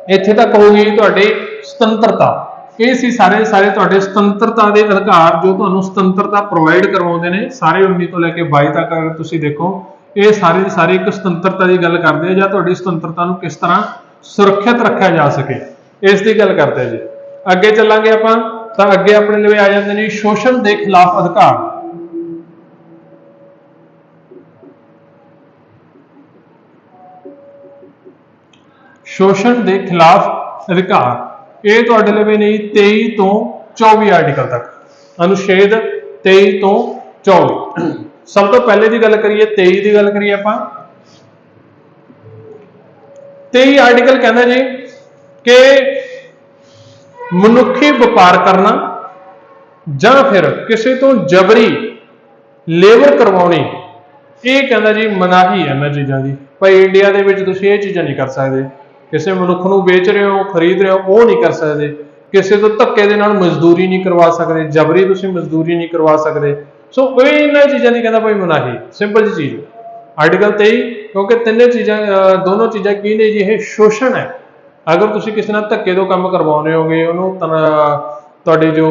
ਇੱਥੇ ਤੱਕ ਹੋਊਗੀ ਤੁਹਾਡੀ ਸੁਤੰਤਰਤਾ। ਇਹ ਸੀ ਸਾਰੇ ਤੁਹਾਡੇ ਸੁਤੰਤਰਤਾ ਦੇ ਅਧਿਕਾਰ ਜੋ ਤੁਹਾਨੂੰ ਸੁਤੰਤਰਤਾ ਪ੍ਰੋਵਾਈਡ ਕਰਵਾਉਂਦੇ ਨੇ। ਸਾਰੇ 19 ਤੋਂ ਲੈ ਕੇ 22 ਤੱਕ ਅਗਰ ਤੁਸੀਂ ਦੇਖੋ, ਇਹ ਸਾਰੇ ਸਾਰੇ ਇੱਕ ਸੁਤੰਤਰਤਾ ਦੀ ਗੱਲ ਕਰਦੇ ਆ, ਜਾਂ ਤੁਹਾਡੀ ਸੁਤੰਤਰਤਾ ਨੂੰ ਕਿਸ ਤਰ੍ਹਾਂ ਸੁਰੱਖਿਅਤ ਰੱਖਿਆ ਜਾ ਸਕੇ, ਇਸ ਦੀ ਗੱਲ ਕਰਦੇ ਆ ਜੀ। ਅੱਗੇ ਚੱਲਾਂਗੇ ਆਪਾਂ, ਤਾਂ ਅੱਗੇ ਆਪਣੇ ਲਈ ਆ ਜਾਂਦੇ ਨੇ ਸ਼ੋਸ਼ਣ ਦੇ ਖਿਲਾਫ ਅਧਿਕਾਰ। ਸ਼ੋਸ਼ਣ ਦੇ ਖਿਲਾਫ ਅਧਿਕਾਰ, ਇਹ ਤੁਹਾਡੇ ਲਈ ਨਹੀਂ 23 ਤੋਂ 24 ਆਰਟੀਕਲ ਤੱਕ, ਅਨੁਛੇਦ 23 ਤੋਂ 24। ਸਭ ਤੋਂ ਪਹਿਲੇ ਦੀ ਗੱਲ ਕਰੀਏ, 23 ਦੀ ਗੱਲ ਕਰੀਏ ਆਪਾਂ। 23 ਆਰਟੀਕਲ ਕਹਿੰਦਾ ਜੀ ਕਿ ਮਨੁੱਖੀ ਵਪਾਰ ਕਰਨਾ ਜਾਂ ਫਿਰ ਕਿਸੇ ਤੋਂ ਜਬਰੀ ਲੇਬਰ ਕਰਵਾਉਣੀ, ਇਹ ਕਹਿੰਦਾ ਜੀ ਮਨਾਹੀ ਹੈ ਇਹਨਾਂ ਚੀਜ਼ਾਂ ਦੀ। ਭਾਈ ਇੰਡੀਆ ਦੇ ਵਿੱਚ ਤੁਸੀਂ ਇਹ ਚੀਜ਼ਾਂ ਨਹੀਂ ਕਰ ਸਕਦੇ, ਕਿਸੇ ਮਨੁੱਖ ਨੂੰ ਵੇਚ ਰਹੇ ਹੋ, ਖਰੀਦ ਰਹੇ ਹੋ, ਉਹ ਨਹੀਂ ਕਰ ਸਕਦੇ। ਕਿਸੇ ਤੋਂ ਧੱਕੇ ਦੇ ਨਾਲ ਮਜ਼ਦੂਰੀ ਨਹੀਂ ਕਰਵਾ ਸਕਦੇ, ਜਬਰੀ ਤੁਸੀਂ ਮਜ਼ਦੂਰੀ ਨਹੀਂ ਕਰਵਾ ਸਕਦੇ। ਸੋ ਇਹ ਇਹਨਾਂ ਚੀਜ਼ਾਂ ਦੀ ਕਹਿੰਦਾ ਭਾਈ ਮਨਾਹੀ, ਸਿੰਪਲ ਜੀ ਚੀਜ਼। ਆਰਟੀਕਲ 23 ਕਿਉਂਕਿ ਤਿੰਨੇ ਚੀਜ਼ਾਂ ਦੋਨੋਂ ਚੀਜ਼ਾਂ ਕੀ ਨੇ ਜੀ, ਇਹ ਸ਼ੋਸ਼ਣ ਹੈ। ਅਗਰ ਤੁਸੀਂ ਕਿਸੇ ਨਾਲ ਧੱਕੇ ਤੋਂ ਕੰਮ ਕਰਵਾਉਣੇ ਹੋਗੇ, ਉਹਨੂੰ ਤੁਹਾਡੇ ਜੋ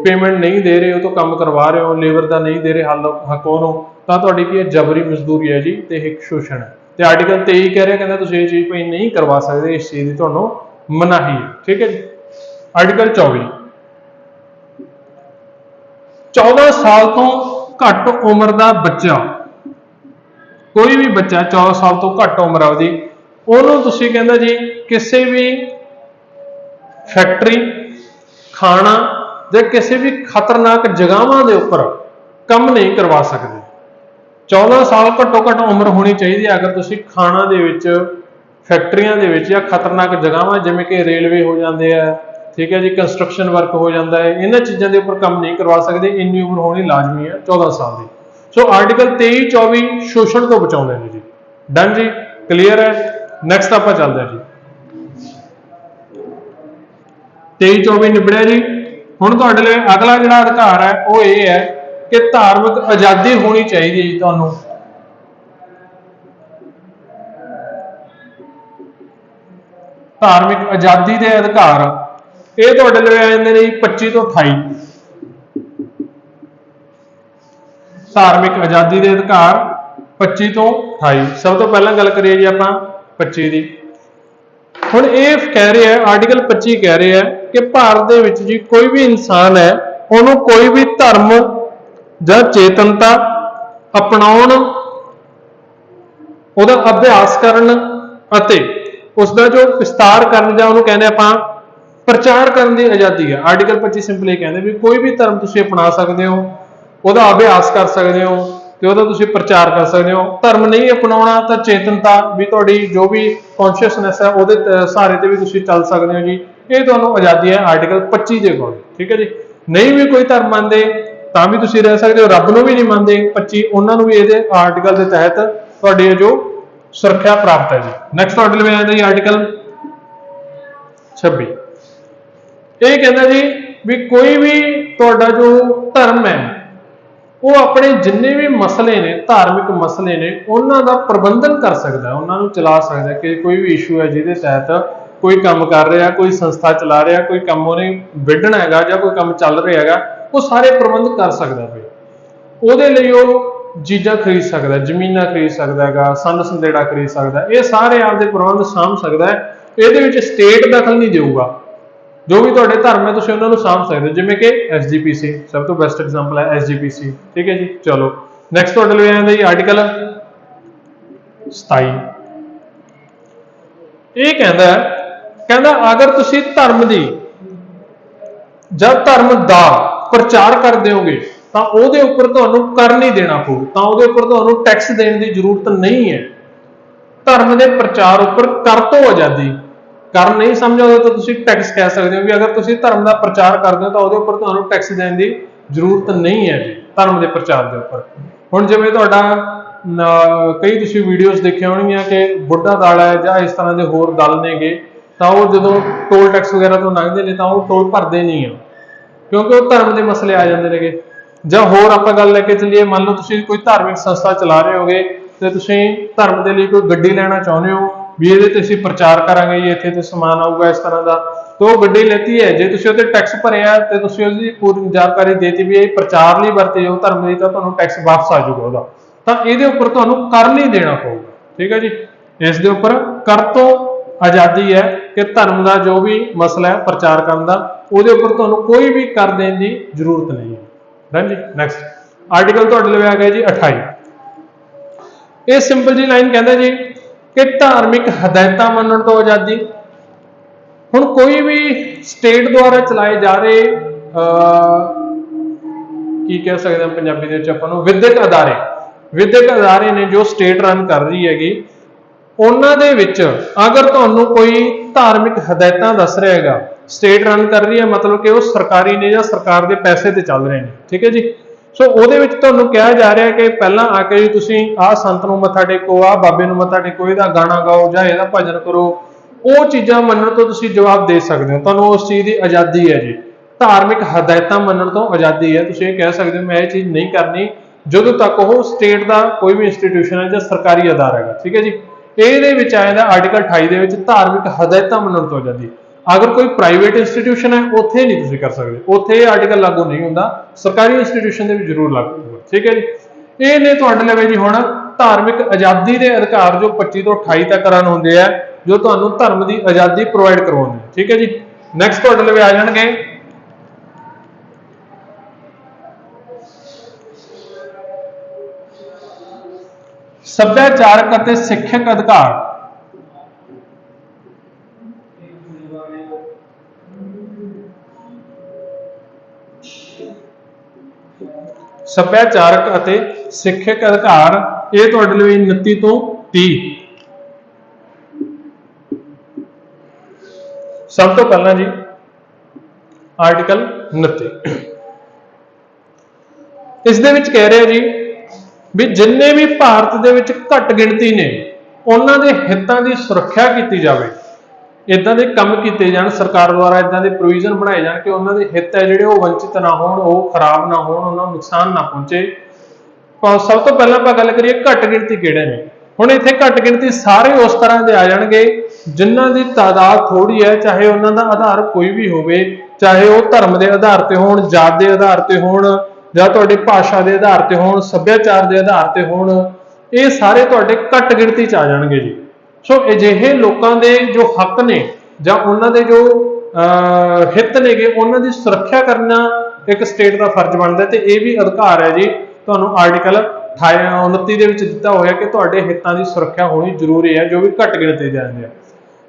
ਪੇਮੈਂਟ ਨਹੀਂ ਦੇ ਰਹੇ, ਉਹ ਤੋਂ ਕੰਮ ਕਰਵਾ ਰਹੇ ਹੋ, ਲੇਬਰ ਦਾ ਨਹੀਂ ਦੇ ਰਹੇ ਹੱਕ ਉਹਨੂੰ, ਤਾਂ ਤੁਹਾਡੀ ਕੀ ਹੈ, ਜਬਰੀ ਮਜ਼ਦੂਰੀ ਹੈ ਜੀ, ਤੇ ਇੱਕ ਸ਼ੋਸ਼ਣ ਹੈ। ਤੇ ਆਰਟੀਕਲ 23 ਕਹਿ ਰਿਹਾ, ਕਹਿੰਦਾ ਤੁਸੀਂ ਇਹ ਚੀਜ਼ ਭਾਈ ਨਹੀਂ ਕਰਵਾ ਸਕਦੇ, ਇਸ ਚੀਜ਼ ਦੀ ਤੁਹਾਨੂੰ ਮਨਾਹੀ ਹੈ। ਠੀਕ ਹੈ ਜੀ। ਆਰਟੀਕਲ 24 14 ਸਾਲ ਤੋਂ ਘੱਟ ਉਮਰ ਦਾ ਬੱਚਾ, ਕੋਈ ਵੀ ਬੱਚਾ 14 ਸਾਲ ਤੋਂ ਘੱਟ ਉਮਰ ਆ ਉਹਦੀ, ਉਹਨੂੰ ਤੁਸੀਂ ਕਹਿੰਦਾ ਜੀ ਕਿਸੇ ਵੀ ਫੈਕਟਰੀ, ਖਾਣਾ ਜਾਂ ਕਿਸੇ ਵੀ ਖਤਰਨਾਕ ਜਗ੍ਹਾਵਾਂ ਦੇ ਉੱਪਰ ਕੰਮ ਨਹੀਂ ਕਰਵਾ ਸਕਦੇ। 14 ਸਾਲ ਘੱਟੋ ਘੱਟ ਉਮਰ ਹੋਣੀ ਚਾਹੀਦੀ ਹੈ ਅਗਰ ਤੁਸੀਂ ਖਾਣਾ ਦੇ ਵਿੱਚ, ਫੈਕਟਰੀਆਂ ਦੇ ਵਿੱਚ ਜਾਂ ਖਤਰਨਾਕ ਜਗ੍ਹਾਵਾਂ ਜਿਵੇਂ ਕਿ ਰੇਲਵੇ ਹੋ ਜਾਂਦੇ ਆ, ਠੀਕ ਹੈ ਜੀ, ਕੰਸਟਰਕਸ਼ਨ ਵਰਕ ਹੋ ਜਾਂਦਾ ਹੈ, ਇਹਨਾਂ ਚੀਜ਼ਾਂ ਦੇ ਉੱਪਰ ਕੰਮ ਨਹੀਂ ਕਰਵਾ ਸਕਦੇ। ਇੰਨੀ ਉਮਰ ਹੋਣੀ ਲਾਜ਼ਮੀ ਹੈ 14 ਸਾਲ ਦੀ। ਸੋ ਆਰਟੀਕਲ 23 24 ਸ਼ੋਸ਼ਣ ਤੋਂ ਬਚਾਉਂਦੇ ਨੇ ਜੀ। ਡਨ ਜੀ, ਕਲੀਅਰ ਹੈ। ਨੈਕਸਟ ਆਪਾਂ ਚੱਲਦੇ ਹਾਂ ਜੀ। 23 24 ਨਿਬੜਿਆ ਜੀ। ਹੁਣ ਤੁਹਾਡੇ ਲਈ ਅਗਲਾ ਜਿਹੜਾ ਅਧਿਕਾਰ ਹੈ ਉਹ ਇਹ ਹੈ ਕਿ ਧਾਰਮਿਕ ਆਜ਼ਾਦੀ ਹੋਣੀ ਚਾਹੀਦੀ ਹੈ ਜੀ ਤੁਹਾਨੂੰ। ਧਾਰਮਿਕ ਆਜ਼ਾਦੀ ਦੇ ਅਧਿਕਾਰ ਇਹ ਤੁਹਾਡੇ ਲਈ ਆ ਜਾਂਦੇ ਨੇ 25 ਤੋਂ 28। ਧਾਰਮਿਕ ਆਜ਼ਾਦੀ ਦੇ ਅਧਿਕਾਰ 25 ਤੋਂ 28। ਸਭ ਤੋਂ ਪਹਿਲਾਂ ਗੱਲ ਕਰੀਏ ਜੀ ਆਪਾਂ 25 ਦੀ। ਹੁਣ ਇਹ ਕਹਿ ਰਿਹਾ ਹੈ, ਆਰਟੀਕਲ 25 ਕਹਿ ਰਿਹਾ ਹੈ ਕਿ ਭਾਰਤ ਦੇ ਵਿੱਚ ਜੀ ਕੋਈ ਵੀ ਇਨਸਾਨ ਹੈ, ਉਹਨੂੰ ਕੋਈ ਵੀ ਧਰਮ ਜਾਂ ਚੇਤਨਤਾ ਅਪਣਾਉਣ, ਉਹਦਾ ਅਭਿਆਸ ਕਰਨ ਅਤੇ ਉਸ ਦਾ ਜੋ ਵਿਸਤਾਰ ਕਰਨ ਜਾਂ ਉਹਨੂੰ ਕਹਿੰਦੇ ਆਪਾਂ ਪ੍ਰਚਾਰ ਕਰਨ ਦੀ ਆਜ਼ਾਦੀ ਹੈ। ਆਰਟੀਕਲ 25 ਸਿੰਪਲੀ ਕਹਿੰਦੇ ਵੀ ਕੋਈ ਵੀ ਧਰਮ ਤੁਸੀਂ ਅਪਣਾ ਸਕਦੇ ਹੋ, ਉਹਦਾ ਅਭਿਆਸ ਕਰ ਸਕਦੇ ਹੋ ਤੇ ਉਹਦਾ ਤੁਸੀਂ ਪ੍ਰਚਾਰ ਕਰ ਸਕਦੇ ਹੋ। ਧਰਮ ਨਹੀਂ ਅਪਣਾਉਣਾ ਤਾਂ ਚੇਤਨਤਾ ਵੀ ਤੁਹਾਡੀ ਜੋ ਵੀ ਕੌਨਸ਼ੀਅਸਨੈਸ ਹੈ ਉਹਦੇ ਸਹਾਰੇ ਤੇ ਵੀ ਤੁਸੀਂ ਚੱਲ ਸਕਦੇ ਹੋ ਜੀ। ਇਹ ਤੁਹਾਨੂੰ ਆਜ਼ਾਦੀ ਹੈ ਆਰਟੀਕਲ 25 ਦੇ ਅਕੋਰਡਿੰਗ। ਠੀਕ ਹੈ ਜੀ। ਨਹੀਂ ਵੀ ਕੋਈ ਧਰਮ ਮੰਨਦੇ ਤਾਂ ਵੀ ਤੁਸੀਂ ਰਹਿ ਸਕਦੇ ਹੋ, ਰੱਬ ਨੂੰ ਵੀ ਨਹੀਂ ਮੰਨਦੇ 25, ਉਹਨਾਂ ਨੂੰ ਵੀ ਇਹਦੇ ਆਰਟੀਕਲ ਦੇ ਤਹਿਤ ਤੁਹਾਡੀ ਜੋ ਸੁਰੱਖਿਆ ਪ੍ਰਾਪਤ ਹੈ ਜੀ। ਨੈਕਸਟ ਤੁਹਾਡੇ ਲਈ ਆ ਜਾਂਦਾ ਜੀ ਆਰਟੀਕਲ 26। ਇਹ ਕਹਿੰਦਾ ਜੀ ਵੀ ਕੋਈ ਵੀ ਤੁਹਾਡਾ ਜੋ ਧਰਮ ਹੈ ਉਹ ਆਪਣੇ ਜਿੰਨੇ ਵੀ ਮਸਲੇ ਨੇ, ਧਾਰਮਿਕ ਮਸਲੇ ਨੇ, ਉਹਨਾਂ ਦਾ ਪ੍ਰਬੰਧਨ ਕਰ ਸਕਦਾ, ਉਹਨਾਂ ਨੂੰ ਚਲਾ ਸਕਦਾ। ਕਿ ਕੋਈ ਵੀ ਇਸ਼ੂ ਹੈ ਜਿਹਦੇ ਤਹਿਤ ਕੋਈ ਕੰਮ ਕਰ ਰਿਹਾ, ਕੋਈ ਸੰਸਥਾ ਚਲਾ ਰਿਹਾ, ਕੋਈ ਕੰਮ ਉਹਨੇ ਵਿੱਢਣਾ ਹੈਗਾ ਜਾਂ ਕੋਈ ਕੰਮ ਚੱਲ ਰਿਹਾ ਹੈਗਾ, ਉਹ ਸਾਰੇ ਪ੍ਰਬੰਧ ਕਰ ਸਕਦਾ ਭਾਈ। ਉਹਦੇ ਲਈ ਉਹ ਚੀਜ਼ਾਂ ਖਰੀਦ ਸਕਦਾ, ਜ਼ਮੀਨਾਂ ਖਰੀਦ ਸਕਦਾ ਹੈਗਾ, ਸੰਦ ਸੰਦੇੜਾ ਖਰੀਦ ਸਕਦਾ, ਇਹ ਸਾਰੇ ਆਪਦੇ ਪ੍ਰਬੰਧ ਸਾਂਭ ਸਕਦਾ ਹੈ। ਇਹਦੇ ਵਿੱਚ ਸਟੇਟ ਦਖਲ ਨਹੀਂ ਦੇਊਗਾ। ਜੋ ਵੀ ਤੁਹਾਡੇ ਧਰਮ ਹੈ ਤੁਸੀਂ ਉਹਨਾਂ ਨੂੰ ਸਾਂਭ ਸਕਦੇ ਹੋ, ਜਿਵੇਂ ਕਿ SGPC ਸਭ ਤੋਂ ਬੈਸਟ ਐਗਜ਼ਾਮਪਲ ਹੈ SGPC। ਠੀਕ ਹੈ ਜੀ। ਚਲੋ ਨੈਕਸਟ ਤੁਹਾਡੇ ਲਈ ਆਉਂਦਾ ਜੀ ਆਰਟੀਕਲ 27। ਇਹ ਕਹਿੰਦਾ ਅਗਰ ਤੁਸੀਂ ਧਰਮ ਦੀ ਜਾਂ ਧਰਮ ਦਾ ਪ੍ਰਚਾਰ ਕਰ ਦਿਓਗੇ ਤਾਂ ਉਹਦੇ ਉੱਪਰ ਤੁਹਾਨੂੰ ਕਰ ਨਹੀਂ ਦੇਣਾ ਪਊ, ਤਾਂ ਉਹਦੇ ਉੱਪਰ ਤੁਹਾਨੂੰ ਟੈਕਸ ਦੇਣ ਦੀ ਜ਼ਰੂਰਤ ਨਹੀਂ ਹੈ। ਧਰਮ ਦੇ ਪ੍ਰਚਾਰ ਉੱਪਰ ਕਰ ਤੋਂ ਆਜ਼ਾਦੀ, ਕਰ ਨਹੀਂ ਸਮਝੋਗੇ ਤਾਂ ਤੁਸੀਂ ਟੈਕਸ ਕਹਿ ਸਕਦੇ ਹੋ ਵੀ ਅਗਰ ਤੁਸੀਂ ਧਰਮ ਦਾ ਪ੍ਰਚਾਰ ਕਰਦੇ ਹੋ ਤਾਂ ਉਹਦੇ ਉੱਪਰ ਤੁਹਾਨੂੰ ਟੈਕਸ ਦੇਣ ਦੀ ਜ਼ਰੂਰਤ ਨਹੀਂ ਹੈ ਜੀ, ਧਰਮ ਦੇ ਪ੍ਰਚਾਰ ਦੇ ਉੱਪਰ। ਹੁਣ ਜਿਵੇਂ ਤੁਹਾਡਾ ਕਈ ਤੁਸੀਂ ਵੀਡੀਓਜ਼ ਦੇਖੀਆਂ ਹੋਣਗੀਆਂ ਕਿ ਬੁੱਢਾ ਦਲ ਹੈ ਜਾਂ ਇਸ ਤਰ੍ਹਾਂ ਦੇ ਹੋਰ ਦਲ ਨੇਗੇ, ਤਾਂ ਉਹ ਜਦੋਂ ਟੋਲ ਟੈਕਸ ਵਗੈਰਾ ਤੋਂ ਲੰਘਦੇ ਨੇ ਤਾਂ ਉਹ ਟੋਲ ਭਰਦੇ ਨਹੀਂ ਆ, ਕਿਉਂਕਿ ਉਹ ਧਰਮ ਦੇ ਮਸਲੇ ਆ ਜਾਂਦੇ ਨੇਗੇ। ਜਾਂ ਹੋਰ ਆਪਾਂ ਗੱਲ ਲੈ ਕੇ ਚੱਲੀਏ, ਮੰਨ ਲਓ ਤੁਸੀਂ ਕੋਈ ਧਾਰਮਿਕ ਸੰਸਥਾ ਚਲਾ ਰਹੇ ਹੋਗੇ ਤੇ ਤੁਸੀਂ ਧਰਮ ਦੇ ਲਈ ਕੋਈ ਗੱਡੀ ਲੈਣਾ ਚਾਹੁੰਦੇ ਹੋ ਵੀ ਇਹਦੇ ਤੇ ਅਸੀਂ ਪ੍ਰਚਾਰ ਕਰਾਂਗੇ ਜੀ, ਇੱਥੇ ਤੇ ਸਮਾਨ ਆਊਗਾ ਇਸ ਤਰ੍ਹਾਂ ਦਾ, ਤਾਂ ਉਹ ਗੱਡੀ ਲੈਤੀ ਹੈ, ਜੇ ਤੁਸੀਂ ਉਹਤੇ ਟੈਕਸ ਭਰਿਆ ਤੇ ਤੁਸੀਂ ਉਹਦੀ ਪੂਰੀ ਜਾਣਕਾਰੀ ਦੇਤੀ ਵੀ ਇਹ ਪ੍ਰਚਾਰ ਲਈ ਵਰਤੇ ਜੋ ਧਰਮ ਲਈ, ਤਾਂ ਤੁਹਾਨੂੰ ਟੈਕਸ ਵਾਪਸ ਆ ਜਾਊਗਾ ਉਹਦਾ, ਤਾਂ ਇਹਦੇ ਉੱਪਰ ਤੁਹਾਨੂੰ ਕਰ ਨਹੀਂ ਦੇਣਾ ਪਊਗਾ। ਠੀਕ ਹੈ ਜੀ। ਇਸ ਦੇ ਉੱਪਰ ਕਰ ਤੋਂ ਆਜ਼ਾਦੀ ਹੈ ਕਿ ਧਰਮ ਦਾ ਜੋ ਵੀ ਮਸਲਾ ਹੈ ਪ੍ਰਚਾਰ ਕਰਨ ਦਾ, ਉਹਦੇ ਉੱਪਰ ਤੁਹਾਨੂੰ ਕੋਈ ਵੀ ਕਰ ਦੇਣ ਦੀ ਜ਼ਰੂਰਤ ਨਹੀਂ ਹੈ। ਡਨ ਜੀ। ਨੈਕਸਟ ਆਰਟੀਕਲ ਤੁਹਾਡੇ ਲਈ ਆ ਗਿਆ ਜੀ 28। ਇਹ ਸਿੰਪਲ ਜੀ ਲਾਈਨ ਕਹਿੰਦਾ ਜੀ ਕਿ ਧਾਰਮਿਕ ਹਦਾਇਤਾਂ ਮੰਨਣ ਤੋਂ ਆਜ਼ਾਦੀ। ਹੁਣ ਕੋਈ ਵੀ ਸਟੇਟ ਦੁਆਰਾ ਚਲਾਏ ਜਾ ਰਹੇ ਕੀ ਕਹਿ ਸਕਦੇ ਹਾਂ ਪੰਜਾਬੀ ਦੇ ਵਿੱਚ ਆਪਾਂ ਨੂੰ, ਵਿਦਿਅਕ ਅਦਾਰੇ ਨੇ ਜੋ ਸਟੇਟ ਰਨ ਕਰ ਰਹੀ ਹੈਗੀ, ਉਹਨਾਂ ਦੇ ਵਿੱਚ ਅਗਰ ਤੁਹਾਨੂੰ ਕੋਈ ਧਾਰਮਿਕ ਹਦਾਇਤਾਂ ਦੱਸ ਰਿਹਾ ਹੈਗਾ, ਸਟੇਟ ਰਨ ਕਰ ਰਹੀ ਹੈ ਮਤਲਬ ਕਿ ਉਹ ਸਰਕਾਰੀ ਨੇ ਜਾਂ ਸਰਕਾਰ ਦੇ ਪੈਸੇ ਤੇ ਚੱਲ ਰਹੇ ਨੇ। ਠੀਕ ਹੈ ਜੀ। ਸੋ ਉਹਦੇ ਵਿੱਚ ਤੁਹਾਨੂੰ ਕਿਹਾ ਜਾ ਰਿਹਾ ਕਿ ਪਹਿਲਾਂ ਆ ਕੇ ਤੁਸੀਂ ਆਹ ਸੰਤ ਨੂੰ ਮੱਥਾ ਟੇਕੋ, ਆਹ ਬਾਬੇ ਨੂੰ ਮੱਥਾ ਟੇਕੋ, ਇਹਦਾ ਗਾਣਾ ਗਾਓ ਜਾਂ ਇਹਦਾ ਭਜਨ ਕਰੋ, ਉਹ ਚੀਜ਼ਾਂ ਮੰਨਣ ਤੋਂ ਤੁਸੀਂ ਜਵਾਬ ਦੇ ਸਕਦੇ ਹੋ, ਤੁਹਾਨੂੰ ਉਸ ਚੀਜ਼ ਦੀ ਆਜ਼ਾਦੀ ਹੈ ਜੀ। ਧਾਰਮਿਕ ਹਦਾਇਤਾਂ ਮੰਨਣ ਤੋਂ ਆਜ਼ਾਦੀ ਹੈ, ਤੁਸੀਂ ਇਹ ਕਹਿ ਸਕਦੇ ਹੋ ਮੈਂ ਇਹ ਚੀਜ਼ ਨਹੀਂ ਕਰਨੀ ਜਦੋਂ ਤੱਕ ਉਹ ਸਟੇਟ ਦਾ ਕੋਈ ਵੀ ਇੰਸਟੀਟਿਊਸ਼ਨ ਹੈ ਜਾਂ ਸਰਕਾਰੀ ਅਦਾਰਾ ਹੈਗਾ, ਠੀਕ ਹੈ ਜੀ। ਇਹਦੇ ਵਿੱਚ ਆ ਜਾਂਦਾ ਆਰਟੀਕਲ 28 ਦੇ ਵਿੱਚ ਧਾਰਮਿਕ ਹਦਾਇਤਾਂ ਮੰਨਣ ਤੋਂ ਆਜ਼ਾਦੀ। ਅਗਰ ਕੋਈ ਪ੍ਰਾਈਵੇਟ ਇੰਸਟੀਟਿਊਸ਼ਨ ਹੈ ਉੱਥੇ ਨਹੀਂ ਤੁਸੀਂ ਕਰ ਸਕਦੇ, ਉੱਥੇ ਇਹ ਆਰਟੀਕਲ ਲਾਗੂ ਨਹੀਂ ਹੁੰਦਾ, ਸਰਕਾਰੀ ਇੰਸਟੀਟਿਊਸ਼ਨ ਦੇ ਵਿੱਚ ਜ਼ਰੂਰ ਲਾਗੂ ਹੋਊਗਾ, ਠੀਕ ਹੈ ਜੀ। ਇਹ ਨੇ ਤੁਹਾਡੇ ਲਈ ਜੀ ਹੁਣ ਧਾਰਮਿਕ ਆਜ਼ਾਦੀ ਦੇ ਅਧਿਕਾਰ ਜੋ 25 ਤੋਂ 28 ਤੱਕ ਰਨ ਹੁੰਦੇ ਆ, ਜੋ ਤੁਹਾਨੂੰ ਧਰਮ ਦੀ ਆਜ਼ਾਦੀ ਪ੍ਰੋਵਾਈਡ ਕਰਵਾਉਂਦੇ, ਠੀਕ ਹੈ ਜੀ। ਨੈਕਸਟ ਤੁਹਾਡੇ ਲਈ ਆ ਜਾਣਗੇ ਸੱਭਿਆਚਾਰਕ ਅਤੇ ਸਿੱਖਿਅਕ ਅਧਿਕਾਰ। ਸੱਭਿਆਚਾਰਕ ਅਤੇ ਸਿੱਖਿਅਕ ਅਧਿਕਾਰ ਇਹ ਤੁਹਾਡੇ ਲਈ 29 ਤੋਂ 30। ਸਭ ਤੋਂ ਪਹਿਲਾਂ ਜੀ ਆਰਟੀਕਲ 29 ਇਸ ਦੇ ਵਿੱਚ ਕਹਿ ਰਿਹਾ ਜੀ ਵੀ ਜਿੰਨੇ ਵੀ ਭਾਰਤ ਦੇ ਵਿੱਚ ਘੱਟ ਗਿਣਤੀ ਨੇ ਉਹਨਾਂ ਦੇ ਹਿੱਤਾਂ ਦੀ ਸੁਰੱਖਿਆ ਕੀਤੀ ਜਾਵੇ, ਇਦਾਂ ਦੇ ਕੰਮ ਕੀਤੇ ਜਾਣ ਸਰਕਾਰ ਦੁਆਰਾ, ਇਦਾਂ ਦੇ ਪ੍ਰੋਵੀਜ਼ਨ ਬਣਾਏ ਜਾਣ ਕਿ ਉਹਨਾਂ ਦੇ ਹਿੱਤ ਹੈ ਜਿਹੜੇ ਉਹ ਵੰਚਿਤ ਨਾ ਹੋਣ, ਉਹ ਖਰਾਬ ਨਾ ਹੋਣ, ਉਹਨਾਂ ਨੂੰ ਨੁਕਸਾਨ ਨਾ ਪਹੁੰਚੇ। ਸਭ ਤੋਂ ਪਹਿਲਾਂ ਆਪਾਂ ਗੱਲ ਕਰੀਏ ਘੱਟ ਗਿਣਤੀ ਕਿਹੜੇ ਨੇ। ਹੁਣ ਇੱਥੇ ਘੱਟ ਗਿਣਤੀ ਸਾਰੇ ਉਸ ਤਰ੍ਹਾਂ ਦੇ ਆ ਜਾਣਗੇ ਜਿਨ੍ਹਾਂ ਦੀ ਤਾਦਾਦ ਥੋੜੀ ਹੈ, ਚਾਹੇ ਉਹਨਾਂ ਦਾ ਆਧਾਰ ਕੋਈ ਵੀ ਹੋਵੇ, ਚਾਹੇ ਉਹ ਧਰਮ ਦੇ ਆਧਾਰ ਤੇ ਹੋਣ, ਜਾਤ ਦੇ ਆਧਾਰ ਤੇ ਹੋਣ, ਜਾਂ ਤੁਹਾਡੀ ਭਾਸ਼ਾ ਦੇ ਆਧਾਰ ਤੇ ਹੋਣ, ਸੱਭਿਆਚਾਰ ਦੇ ਆਧਾਰ ਤੇ ਹੋਣ, ਇਹ ਸਾਰੇ ਤੁਹਾਡੇ ਘੱਟ ਗਿਣਤੀ ਚ ਆ ਜਾਣਗੇ ਜੀ। ਸੋ ਅਜਿਹੇ ਲੋਕਾਂ ਦੇ ਜੋ ਹੱਕ ਨੇ ਜਾਂ ਉਹਨਾਂ ਦੇ ਜੋ ਹਿੱਤ ਨੇਗੇ ਉਹਨਾਂ ਦੀ ਸੁਰੱਖਿਆ ਕਰਨਾ ਇੱਕ ਸਟੇਟ ਦਾ ਫਰਜ਼ ਬਣਦਾ, ਤੇ ਇਹ ਵੀ ਅਧਿਕਾਰ ਹੈ ਜੀ ਤੁਹਾਨੂੰ ਆਰਟੀਕਲ 29 ਦੇ ਵਿੱਚ ਦਿੱਤਾ ਹੋਇਆ ਕਿ ਤੁਹਾਡੇ ਹਿੱਤਾਂ ਦੀ ਸੁਰੱਖਿਆ ਹੋਣੀ ਜ਼ਰੂਰੀ ਹੈ ਜੋ ਵੀ ਘੱਟ ਗਿਣਤੀ ਦੇ ਆਉਂਦੇ ਆ।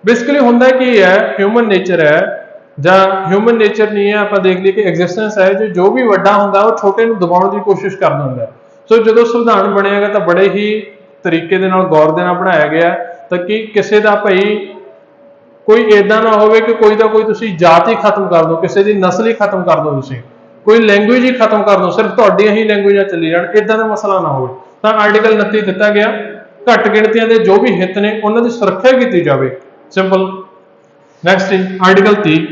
ਬੇਸਿਕਲੀ ਹੁੰਦਾ ਕੀ ਹੈ, ਹਿਊਮਨ ਨੇਚਰ ਹੈ ਜਾਂ ਹਿਊਮਨ ਨੇਚਰ ਨਹੀਂ ਹੈ, ਆਪਾਂ ਦੇਖ ਲਈਏ ਕਿ ਐਗਜ਼ਿਸਟੈਂਸ ਹੈ ਜੋ ਵੀ ਵੱਡਾ ਹੁੰਦਾ ਉਹ ਛੋਟੇ ਨੂੰ ਦਬਾਉਣ ਦੀ ਕੋਸ਼ਿਸ਼ ਕਰਦਾ ਹੁੰਦਾ। ਸੋ ਜਦੋਂ ਸੰਵਿਧਾਨ ਬਣਿਆਗਾ ਤਾਂ ਬੜੇ ਹੀ ਤਰੀਕੇ ਦੇ ਨਾਲ ਗੌਰ ਦੇ ਨਾਲ ਬਣਾਇਆ ਗਿਆ ਤਾਂ ਕਿ ਕਿਸੇ ਦਾ ਭਾਈ ਕੋਈ ਇਦਾਂ ਨਾ ਹੋਵੇ ਕਿ ਕੋਈ ਦਾ ਕੋਈ ਤੁਸੀਂ ਜਾਤ ਹੀ ਖਤਮ ਕਰ ਦਿਓ, ਕਿਸੇ ਦੀ ਨਸਲ ਹੀ ਖਤਮ ਕਰ ਦਿਓ, ਤੁਸੀਂ ਕੋਈ ਲੈਂਗੁਏਜ ਹੀ ਖਤਮ ਕਰ ਦਿਓ, ਸਿਰਫ ਤੁਹਾਡੀਆਂ ਹੀ ਲੈਂਗੁਏਜਾਂ ਚੱਲੀ ਜਾਣ, ਇਦਾਂ ਦਾ ਮਸਲਾ ਨਾ ਹੋਵੇ। ਤਾਂ ਆਰਟੀਕਲ 29 ਦਿੱਤਾ ਗਿਆ ਘੱਟ ਗਿਣਤੀਆਂ ਦੇ ਜੋ ਵੀ ਹਿੱਤ ਨੇ ਉਹਨਾਂ ਦੀ ਸੁਰੱਖਿਆ ਕੀਤੀ ਜਾਵੇ, ਸਿੰਪਲ। Next article 30।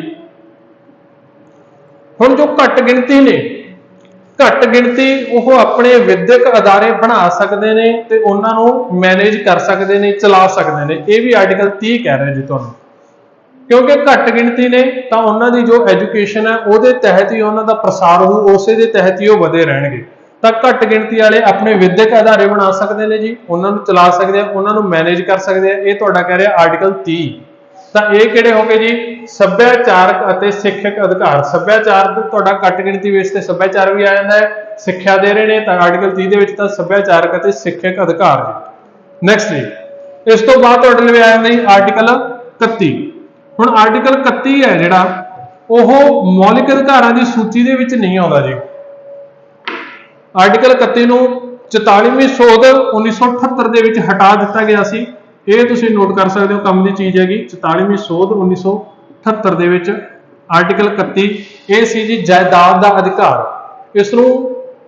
ਹੁਣ ਜੋ ਘੱਟ ਗਿਣਤੀ ਨੇ, ਘੱਟ ਗਿਣਤੀ ਉਹ ਆਪਣੇ ਵਿਦਿਅਕ ਅਦਾਰੇ ਬਣਾ ਸਕਦੇ ਨੇ ਤੇ ਉਹਨਾਂ ਨੂੰ ਮੈਨੇਜ ਕਰ ਸਕਦੇ ਨੇ, ਚਲਾ ਸਕਦੇ ਨੇ, ਇਹ ਵੀ ਆਰਟੀਕਲ 30 ਕਹਿ ਰਿਹਾ ਜੀ ਤੁਹਾਨੂੰ। ਕਿਉਂਕਿ ਘੱਟ ਗਿਣਤੀ ਨੇ ਤਾਂ ਉਹਨਾਂ ਦੀ ਜੋ ਐਜੂਕੇਸ਼ਨ ਹੈ ਉਹਦੇ ਤਹਿਤ ਹੀ ਉਹਨਾਂ ਦਾ ਪ੍ਰਸਾਰ ਹੋਊ, ਉਸੇ ਦੇ ਤਹਿਤ ਹੀ ਉਹ ਵਧੇ ਰਹਿਣਗੇ। ਤਾਂ ਘੱਟ ਗਿਣਤੀ ਵਾਲੇ ਆਪਣੇ ਵਿਦਿਅਕ ਅਦਾਰੇ ਬਣਾ ਸਕਦੇ ਨੇ ਜੀ, ਉਹਨਾਂ ਨੂੰ ਚਲਾ ਸਕਦੇ ਆ, ਉਹਨਾਂ ਨੂੰ ਮੈਨੇਜ ਕਰ ਸਕਦੇ ਆ, ਇਹ ਤੁਹਾਡਾ ਕਹਿ ਰਿਹਾ ਆਰਟੀਕਲ 30। ਤਾਂ ਇਹ ਕਿਹੜੇ ਹੋ ਗਏ ਜੀ, ਸੱਭਿਆਚਾਰਕ ਅਤੇ ਸਿੱਖਿਅਕ ਅਧਿਕਾਰ। ਸੱਭਿਆਚਾਰ ਤੁਹਾਡਾ ਘੱਟ ਗਿਣਤੀ ਵੇਸ ਤੇ ਸੱਭਿਆਚਾਰ ਵੀ ਆ ਜਾਂਦਾ ਹੈ, ਸਿੱਖਿਆ ਦੇ ਰਹੇ ਨੇ ਤਾਂ ਆਰਟੀਕਲ 30 ਦੇ ਵਿੱਚ ਤਾਂ ਸੱਭਿਆਚਾਰਕ ਅਤੇ ਸਿੱਖਿਅਕ ਅਧਿਕਾਰ ਜੀ। ਨੈਕਸਟ ਜੀ ਇਸ ਤੋਂ ਬਾਅਦ ਤੁਹਾਡੇ ਲਈ ਆ ਜਾਂਦਾ ਜੀ ਆਰਟੀਕਲ 31। ਹੁਣ ਆਰਟੀਕਲ 31 ਹੈ ਜਿਹੜਾ ਉਹ ਮੌਲਿਕ ਅਧਿਕਾਰਾਂ ਦੀ ਸੂਚੀ ਦੇ ਵਿੱਚ ਨਹੀਂ ਆਉਂਦਾ ਜੀ। ਆਰਟੀਕਲ 31 ਨੂੰ 44ਵੀਂ ਸੋਧ 1978 ਦੇ ਵਿੱਚ ਹਟਾ ਦਿੱਤਾ ਗਿਆ ਸੀ, ਇਹ ਤੁਸੀਂ ਨੋਟ ਕਰ ਸਕਦੇ ਹੋ, ਕੰਮ ਦੀ ਚੀਜ਼ ਹੈਗੀ। 44ਵੀਂ ਸੋਧ 1978 ਦੇ ਵਿੱਚ ਆਰਟੀਕਲ 31 ਇਹ ਸੀ ਜੀ ਜਾਇਦਾਦ ਦਾ ਅਧਿਕਾਰ। ਇਸ ਨੂੰ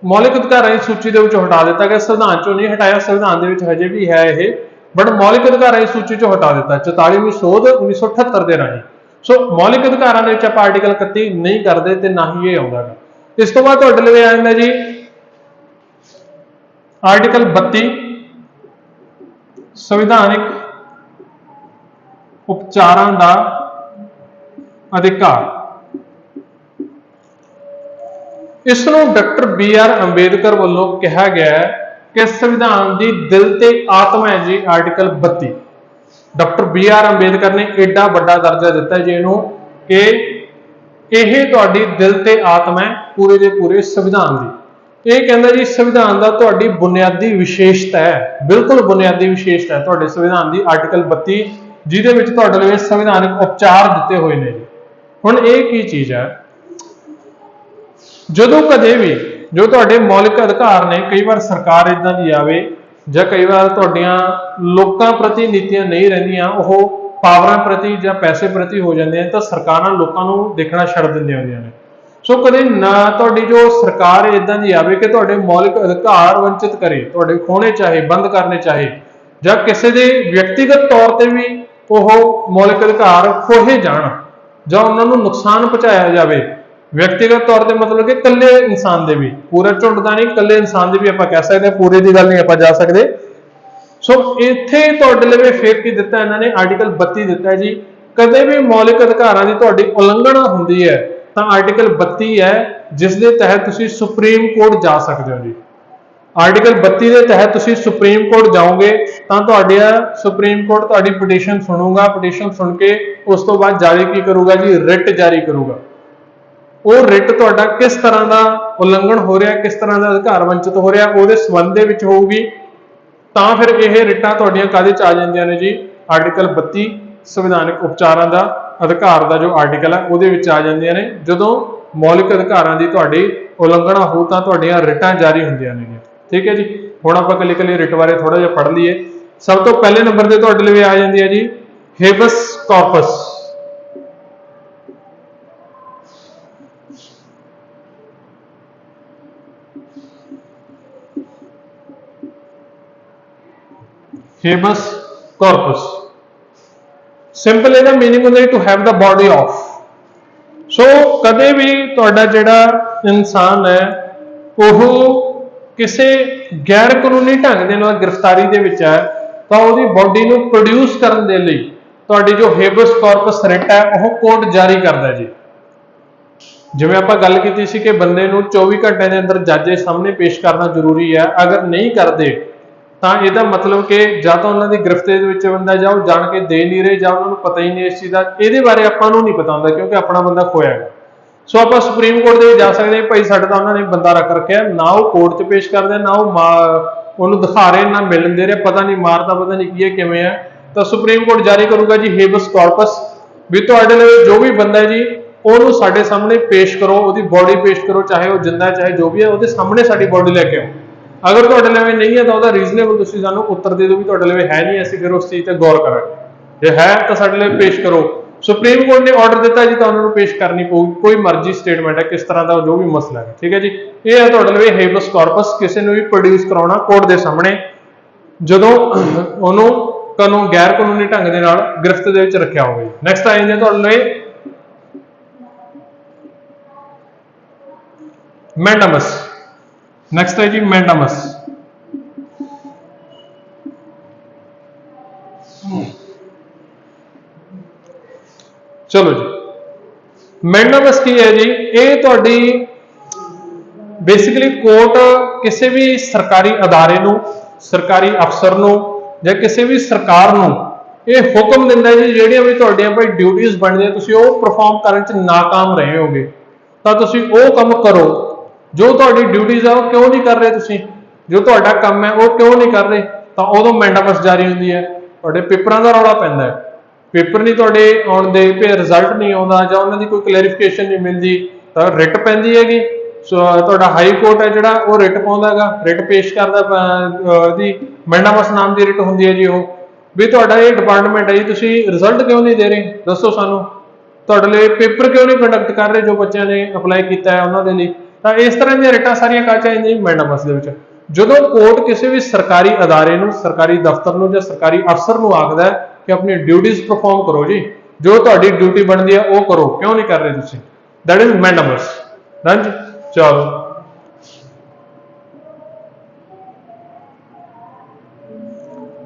ਮੌਲਿਕ ਅਧਿਕਾਰਾਂ ਦੀ ਸੂਚੀ ਦੇ ਵਿੱਚੋਂ ਹਟਾ ਦਿੱਤਾ ਗਿਆ, ਸੰਵਿਧਾਨ ਚੋਂ ਨਹੀਂ ਹਟਾਇਆ, ਸੰਵਿਧਾਨ ਦੇ ਵਿੱਚ ਹਜੇ ਵੀ ਹੈ ਇਹ, ਬਟ ਮੌਲਿਕ ਅਧਿਕਾਰਾਂ ਦੀ ਸੂਚੀ ਚੋਂ ਹਟਾ ਦਿੱਤਾ 44ਵੀਂ ਸੋਧ 1978 ਦੇ ਰਾਹੀਂ। ਸੋ ਮੌਲਿਕ ਅਧਿਕਾਰਾਂ ਦੇ ਵਿੱਚ ਆਪਾਂ ਆਰਟੀਕਲ 31 ਨਹੀਂ ਕਰਦੇ ਤੇ ਨਾ ਹੀ ਇਹ ਆਉਂਦਾ। ਇਸ ਤੋਂ ਬਾਅਦ ਤੁਹਾਡੇ ਲਈ ਆ ਜਾਂਦਾ ਜੀ ਆਰਟੀਕਲ 32 ਸੰਵਿਧਾਨਿਕ ਉਪਚਾਰਾਂ ਦਾ ਅਧਿਕਾਰ। ਇਸ ਨੂੰ ਡਾਕਟਰ BR ਅੰਬੇਦਕਰ ਵੱਲੋਂ ਕਿਹਾ ਗਿਆ ਕਿ ਸੰਵਿਧਾਨ ਦੀ ਦਿਲ ਤੇ ਆਤਮਾ ਹੈ ਜੀ ਆਰਟੀਕਲ 32। ਡਾਕਟਰ BR ਅੰਬੇਦਕਰ ਨੇ ਏਡਾ ਵੱਡਾ ਦਰਜਾ ਦਿੱਤਾ ਜੀ ਇਹਨੂੰ ਕਿ ਇਹ ਤੁਹਾਡੀ ਦਿਲ ਤੇ ਆਤਮਾ ਹੈ ਪੂਰੇ ਦੇ ਪੂਰੇ ਸੰਵਿਧਾਨ ਦੀ। ਇਹ ਕਹਿੰਦਾ ਜੀ ਸੰਵਿਧਾਨ ਦਾ ਤੁਹਾਡੀ ਬੁਨਿਆਦੀ ਵਿਸ਼ੇਸ਼ਤਾ ਹੈ, ਬਿਲਕੁਲ ਬੁਨਿਆਦੀ ਵਿਸ਼ੇਸ਼ਤਾ ਹੈ ਤੁਹਾਡੇ ਸੰਵਿਧਾਨ ਦੀ ਆਰਟੀਕਲ 32, ਜਿਹਦੇ ਵਿੱਚ ਤੁਹਾਡੇ ਲਈ ਸੰਵਿਧਾਨਕ ਉਪਚਾਰ ਦਿੱਤੇ ਹੋਏ ਨੇ ਜੀ। ਹੁਣ ਇਹ ਕੀ ਚੀਜ਼ ਹੈ, ਜਦੋਂ ਕਦੇ ਵੀ ਜੋ ਤੁਹਾਡੇ ਮੌਲਿਕ ਅਧਿਕਾਰ ਨੇ, ਕਈ ਵਾਰ ਸਰਕਾਰ ਇਦਾਂ ਦੀ ਆਵੇ ਜਾਂ ਕਈ ਵਾਰ ਤੁਹਾਡੀਆਂ ਲੋਕਾਂ ਪ੍ਰਤੀ ਨੀਤੀਆਂ ਨਹੀਂ ਰਹਿੰਦੀਆਂ, ਉਹ ਪਾਵਰਾਂ ਪ੍ਰਤੀ ਜਾਂ ਪੈਸੇ ਪ੍ਰਤੀ ਹੋ ਜਾਂਦੇ ਆ, ਤਾਂ ਸਰਕਾਰਾਂ ਲੋਕਾਂ ਨੂੰ ਦੇਖਣਾ ਛੱਡ ਦਿੰਦੀਆਂ ਹੁੰਦੀਆਂ ਨੇ। ਸੋ ਕਦੇ ਨਾ ਤੁਹਾਡੀ ਜੋ ਸਰਕਾਰ ਇਦਾਂ ਦੀ ਆਵੇ ਕਿ ਤੁਹਾਡੇ ਮੌਲਿਕ ਅਧਿਕਾਰ ਵੰਚਿਤ ਕਰੇ, ਤੁਹਾਡੇ ਖੋਣੇ ਚਾਹੇ, ਬੰਦ ਕਰਨੇ ਚਾਹੇ, ਜਾਂ ਕਿਸੇ ਦੇ ਵਿਅਕਤੀਗਤ ਤੌਰ ਤੇ ਵੀ ਉਹ ਮੌਲਿਕ ਅਧਿਕਾਰ ਖੋਹੇ ਜਾਣ ਜਾਂ ਉਹਨਾਂ ਨੂੰ ਨੁਕਸਾਨ ਪਹੁੰਚਾਇਆ ਜਾਵੇ ਵਿਅਕਤੀਗਤ ਤੌਰ ਤੇ मतलब कि ਇਕੱਲੇ ਇਨਸਾਨ ਦੇ ਵੀ ਪੂਰਾ ਝੁੰਡ ਦਾ ਨਹੀਂ ਇਕੱਲੇ ਇਨਸਾਨ ਦੀ ਵੀ ਆਪਾਂ ਕਹਿ ਸਕਦੇ ਪੂਰੇ ਦੀ ਗੱਲ ਨਹੀਂ ਆਪਾਂ ਜਾ ਸਕਦੇ ਸੋ ਇੱਥੇ ਤੁਹਾਡੇ ਲਈ ਫੇਰ ਕੀ ਦਿੱਤਾ ਇਹਨਾਂ ਨੇ ਆਰਟੀਕਲ 32 ਦਿੱਤਾ ਜੀ ਕਦੇ ਵੀ ਮੌਲਿਕ ਅਧਿਕਾਰਾਂ ਦੀ ਤੁਹਾਡੀ ਉਲੰਘਣਾ ਹੁੰਦੀ ਹੈ ਤਾਂ ਆਰਟੀਕਲ 32 ਹੈ ਜਿਸ ਦੇ ਤਹਿਤ ਤੁਸੀਂ ਸੁਪਰੀਮ ਕੋਰਟ ਜਾ ਸਕਦੇ ਹੋ ਜੀ ਆਰਟੀਕਲ 32 ਦੇ ਤਹਿਤ ਤੁਸੀਂ ਸੁਪਰੀਮ ਕੋਰਟ ਜਾਓਗੇ ਤਾਂ ਤੁਹਾਡੇ ਸੁਪਰੀਮ ਕੋਰਟ ਤੁਹਾਡੀ ਪਟੀਸ਼ਨ ਸੁਣੂਗਾ ਪਟੀਸ਼ਨ ਸੁਣ ਕੇ ਉਸ ਤੋਂ ਬਾਅਦ ਜਾਰੀ ਕੀ ਕਰੂਗਾ ਜੀ ਰਿਟ ਜਾਰੀ ਕਰੂਗਾ ਉਹ ਰਿਟ ਤੁਹਾਡਾ ਕਿਸ ਤਰ੍ਹਾਂ ਦਾ ਉਲੰਘਣ ਹੋ ਰਿਹਾ ਕਿਸ ਤਰ੍ਹਾਂ ਦਾ ਅਧਿਕਾਰ ਵੰਚਿਤ ਹੋ ਰਿਹਾ ਉਹਦੇ ਸੰਬੰਧ ਦੇ ਵਿੱਚ ਹੋਊਗੀ ਤਾਂ ਫਿਰ ਇਹ ਰਿਟਾਂ ਤੁਹਾਡੀਆਂ ਕਾਹਦੇ ਚ ਆ ਜਾਂਦੀਆਂ ਨੇ ਜੀ ਆਰਟੀਕਲ 32 ਸੰਵਿਧਾਨਕ ਉਪਚਾਰਾਂ ਦਾ ਅਧਿਕਾਰ ਦਾ ਜੋ ਆਰਟੀਕਲ ਹੈ ਉਹਦੇ ਵਿੱਚ ਆ ਜਾਂਦੀਆਂ ਨੇ ਜਦੋਂ ਮੌਲਿਕ ਅਧਿਕਾਰਾਂ ਦੀ ਤੁਹਾਡੀ ਉਲੰਘਣਾ ਹੋ ਤਾਂ ਤੁਹਾਡੀਆਂ ਰਿਟਾਂ ਜਾਰੀ ਹੁੰਦੀਆਂ ਨੇ ਠੀਕ ਹੈ ਜੀ ਹੁਣ ਆਪਾਂ ਕੱਲੇ ਰਿਟ ਬਾਰੇ ਥੋੜਾ ਜਿਹਾ ਪੜ੍ਹ ਲਈਏ ਸਭ ਤੋਂ ਪਹਿਲੇ ਨੰਬਰ ਤੇ ਤੁਹਾਡੇ ਲਈ ਆ ਜਾਂਦੀ ਹੈ ਜੀ habeas corpus habeas corpus simple ਇਹਦਾ ਮੀਨਿੰਗ ਹੁੰਦਾ ਹੈ to have the body of ਸੋ ਕਦੇ ਵੀ ਤੁਹਾਡਾ ਜਿਹੜਾ ਇਨਸਾਨ ਹੈ ਉਹ ਕਿਸੇ ਗੈਰ ਕਾਨੂੰਨੀ ਢੰਗ ਦੇ ਨਾਲ ਗ੍ਰਿਫਤਾਰੀ ਦੇ ਵਿੱਚ ਹੈ ਤਾਂ ਉਹਦੀ ਬਾਡੀ ਨੂੰ ਪ੍ਰੋਡਿਊਸ ਕਰਨ ਦੇ ਲਈ ਤੁਹਾਡੀ ਜੋ ਹੇਬਸ ਕਾਰਪਸ ਰਿਟ ਹੈ ਉਹ ਕੋਰਟ ਜਾਰੀ ਕਰਦਾ ਜੀ ਜਿਵੇਂ ਆਪਾਂ ਗੱਲ ਕੀਤੀ ਸੀ ਕਿ ਬੰਦੇ ਨੂੰ 24 ਘੰਟੇ ਦੇ ਅੰਦਰ ਜੱਜ ਦੇ ਸਾਹਮਣੇ ਪੇਸ਼ ਕਰਨਾ ਜ਼ਰੂਰੀ ਹੈ ਅਗਰ ਨਹੀਂ ਕਰਦੇ ਤਾਂ ਇਹਦਾ ਮਤਲਬ ਕਿ ਜਾਂ ਤਾਂ ਉਹਨਾਂ ਦੀ ਗ੍ਰਿਫਤਾਰੀ ਦੇ ਵਿੱਚ ਬੰਦਾ ਜਾਂ ਉਹ ਜਾਣ ਕੇ ਦੇ ਨਹੀਂ ਰਹੇ ਜਾਂ ਉਹਨਾਂ ਨੂੰ ਪਤਾ ਹੀ ਨਹੀਂ ਇਸ ਚੀਜ਼ ਦਾ ਇਹਦੇ ਬਾਰੇ ਆਪਾਂ ਨੂੰ ਨਹੀਂ ਪਤਾ ਹੁੰਦਾ ਕਿਉਂਕਿ ਆਪਣਾ ਬੰਦਾ ਖੋਇਆ ਹੈ ਸੋ ਆਪਾਂ ਸੁਪਰੀਮ ਕੋਰਟ ਦੇ ਵਿੱਚ ਜਾ ਸਕਦੇ ਹਾਂ ਭਾਈ ਸਾਡੇ ਤਾਂ ਉਹਨਾਂ ਨੇ ਬੰਦਾ ਰੱਖ ਰੱਖਿਆ ਨਾ ਉਹ ਕੋਰਟ 'ਚ ਪੇਸ਼ ਕਰਦੇ ਨਾ ਉਹ ਉਹਨੂੰ ਦਿਖਾ ਰਹੇ ਨਾ ਮਿਲਣ ਦੇ ਰਹੇ ਪਤਾ ਨਹੀਂ ਮਾਰਦਾ ਪਤਾ ਨਹੀਂ ਕੀ ਹੈ ਕਿਵੇਂ ਹੈ ਤਾਂ ਸੁਪਰੀਮ ਕੋਰਟ ਜਾਰੀ ਕਰੂਗਾ ਜੀ ਹੇਬਸ ਕਾਰਪਸ ਵੀ ਤੁਹਾਡੇ ਲਈ ਜੋ ਵੀ ਬੰਦਾ ਜੀ ਉਹਨੂੰ ਸਾਡੇ ਸਾਹਮਣੇ ਪੇਸ਼ ਕਰੋ ਉਹਦੀ ਬੋਡੀ ਪੇਸ਼ ਕਰੋ ਚਾਹੇ ਉਹ ਜਿੰਦਾ ਚਾਹੇ ਜੋ ਵੀ ਹੈ ਉਹਦੇ ਸਾਹਮਣੇ ਸਾਡੀ ਬੋਡੀ ਲੈ ਕੇ ਆਓ ਅਗਰ ਤੁਹਾਡੇ ਲਈ ਨਹੀਂ ਹੈ ਤਾਂ ਉਹਦਾ ਰੀਜ਼ਨੇਬਲ ਤੁਸੀਂ ਸਾਨੂੰ ਉੱਤਰ ਦੇ ਦਿਓ ਵੀ ਤੁਹਾਡੇ ਲਈ ਹੈ ਨਹੀਂ ਅਸੀਂ ਫਿਰ ਉਸ ਚੀਜ਼ ਤੇ ਗੌਰ ਕਰਾਂਗੇ ਜੇ ਹੈ ਤਾਂ ਸਾਡੇ ਲਈ ਪੇਸ਼ ਕਰੋ ਸੁਪਰੀਮ ਕੋਰਟ ਨੇ ਆਰਡਰ ਦਿੱਤਾ ਜੀ ਤਾਂ ਉਹਨਾਂ ਨੂੰ ਪੇਸ਼ ਕਰਨੀ ਪਊਗੀ ਕੋਈ ਮਰਜ਼ੀ ਸਟੇਟਮੈਂਟ ਹੈ ਕਿਸ ਤਰ੍ਹਾਂ ਦਾ ਜੋ ਵੀ ਮਸਲਾ ਹੈ ਠੀਕ ਹੈ ਜੀ ਇਹ ਹੈ ਤੁਹਾਡੇ ਲਈ ਹੇਬਸ ਕਾਰਪਸ ਕਿਸੇ ਨੂੰ ਵੀ ਪ੍ਰੋਡਿਊਸ ਕਰਾਉਣਾ ਕੋਰਟ ਦੇ ਸਾਹਮਣੇ ਜਦੋਂ ਉਹਨੂੰ ਕਾਨੂੰਨ ਗੈਰ ਕਾਨੂੰਨੀ ਢੰਗ ਦੇ ਨਾਲ ਗ੍ਰਿਫਤ ਦੇ ਵਿੱਚ ਰੱਖਿਆ ਹੋਵੇ ਨੈਕਸਟ ਆ ਜਾਂਦੇ ਤੁਹਾਡੇ ਲਈ ਮੈਂਡਮਸ ਨੈਕਸਟ ਹੈ ਜੀ ਮੈਂਡਮਸ ਚਲੋ ਜੀ ਮੈਂਡਮਸ ਕੀ ਹੈ ਜੀ ਇਹ ਤੁਹਾਡੀ ਬੇਸਿਕਲੀ ਕੋਰਟ ਕਿਸੇ ਵੀ ਸਰਕਾਰੀ ਅਦਾਰੇ ਨੂੰ ਸਰਕਾਰੀ ਅਫਸਰ ਨੂੰ ਜਾਂ ਕਿਸੇ ਵੀ ਸਰਕਾਰ ਨੂੰ ਇਹ ਹੁਕਮ ਦਿੰਦਾ ਜੀ ਜਿਹੜੀਆਂ ਵੀ ਤੁਹਾਡੀਆਂ ਭਾਈ ਡਿਊਟੀਆਂ ਬਣਦੀਆਂ ਤੁਸੀਂ ਉਹ ਪਰਫਾਰਮ ਕਰਨ ਚ ਨਾਕਾਮ ਰਹੇ ਹੋਗੇ ਤਾਂ ਤੁਸੀਂ ਉਹ ਕੰਮ ਕਰੋ ਜੋ ਤੁਹਾਡੀ ਡਿਊਟੀਆਂ ਆ ਉਹ ਕਿਉਂ ਨਹੀਂ ਕਰ ਰਹੇ ਤੁਸੀਂ ਜੋ ਤੁਹਾਡਾ ਕੰਮ ਹੈ ਉਹ ਕਿਉਂ ਨਹੀਂ ਕਰ ਰਹੇ ਤਾਂ ਉਦੋਂ ਮੈਂਡਮਸ ਜਾਰੀ ਹੁੰਦੀ ਹੈ ਤੁਹਾਡੇ ਪੇਪਰਾਂ ਦਾ ਰੌਲਾ ਪੈਂਦਾ ਹੈ ਪੇਪਰ ਨਹੀਂ ਤੁਹਾਡੇ ਆਉਣ ਦੇ ਪੇ ਰਿਜ਼ਲਟ ਨਹੀਂ ਆਉਂਦਾ ਜਾਂ ਉਹਨਾਂ ਦੀ ਕੋਈ ਕਲੈਰੀਫਿਕੇਸ਼ਨ ਨਹੀਂ ਮਿਲਦੀ ਤਾਂ ਰਿਟ ਪੈਂਦੀ ਹੈਗੀ ਸੋ ਤੁਹਾਡਾ ਹਾਈ ਕੋਰਟ ਹੈ ਜਿਹੜਾ ਉਹ ਰਿਟ ਪਾਉਂਦਾ ਹੈਗਾ ਰਿਟ ਪੇਸ਼ ਕਰਦਾ ਦੀ ਮੈਂਡਮਸ ਨਾਮ ਦੀ ਰਿਟ ਹੁੰਦੀ ਹੈ ਜੀ ਉਹ ਵੀ ਤੁਹਾਡਾ ਇਹ ਡਿਪਾਰਟਮੈਂਟ ਹੈ ਜੀ ਤੁਸੀਂ ਰਿਜ਼ਲਟ ਕਿਉਂ ਨਹੀਂ ਦੇ ਰਹੇ ਦੱਸੋ ਸਾਨੂੰ ਤੁਹਾਡੇ ਲਈ ਪੇਪਰ ਕਿਉਂ ਨਹੀਂ ਕੰਡਕਟ ਕਰ ਰਹੇ ਜੋ ਬੱਚਿਆਂ ਨੇ ਅਪਲਾਈ ਕੀਤਾ ਹੈ ਉਹਨਾਂ ਦੇ ਲਈ ਤਾਂ ਇਸ ਤਰ੍ਹਾਂ ਦੀਆਂ ਰਿਟਾਂ ਸਾਰੀਆਂ ਕਾਚ ਆ ਜਾਂਦੀਆਂ ਮੈਂਡਮਸ ਦੇ ਵਿੱਚ ਜਦੋਂ ਕੋਰਟ ਕਿਸੇ ਵੀ ਸਰਕਾਰੀ ਅਦਾਰੇ ਨੂੰ ਸਰਕਾਰੀ ਦਫ਼ਤਰ ਨੂੰ ਜਾਂ ਸਰਕਾਰੀ ਅਫਸਰ ਨੂੰ ਆਖਦਾ ਹੈ ਕਿ ਆਪਣੀ ਡਿਊਟੀਆਂ ਪਰਫਾਰਮ ਕਰੋ ਜੀ ਜੋ ਤੁਹਾਡੀ ਡਿਊਟੀ ਬਣਦੀ ਹੈ ਉਹ ਕਰੋ ਕਿਉਂ ਨਹੀਂ ਕਰ ਰਹੇ ਤੁਸੀਂ ਦੈਟ ਇਜ਼ ਮੈਂਡਮਸ ਰੰਜ ਚਲੋ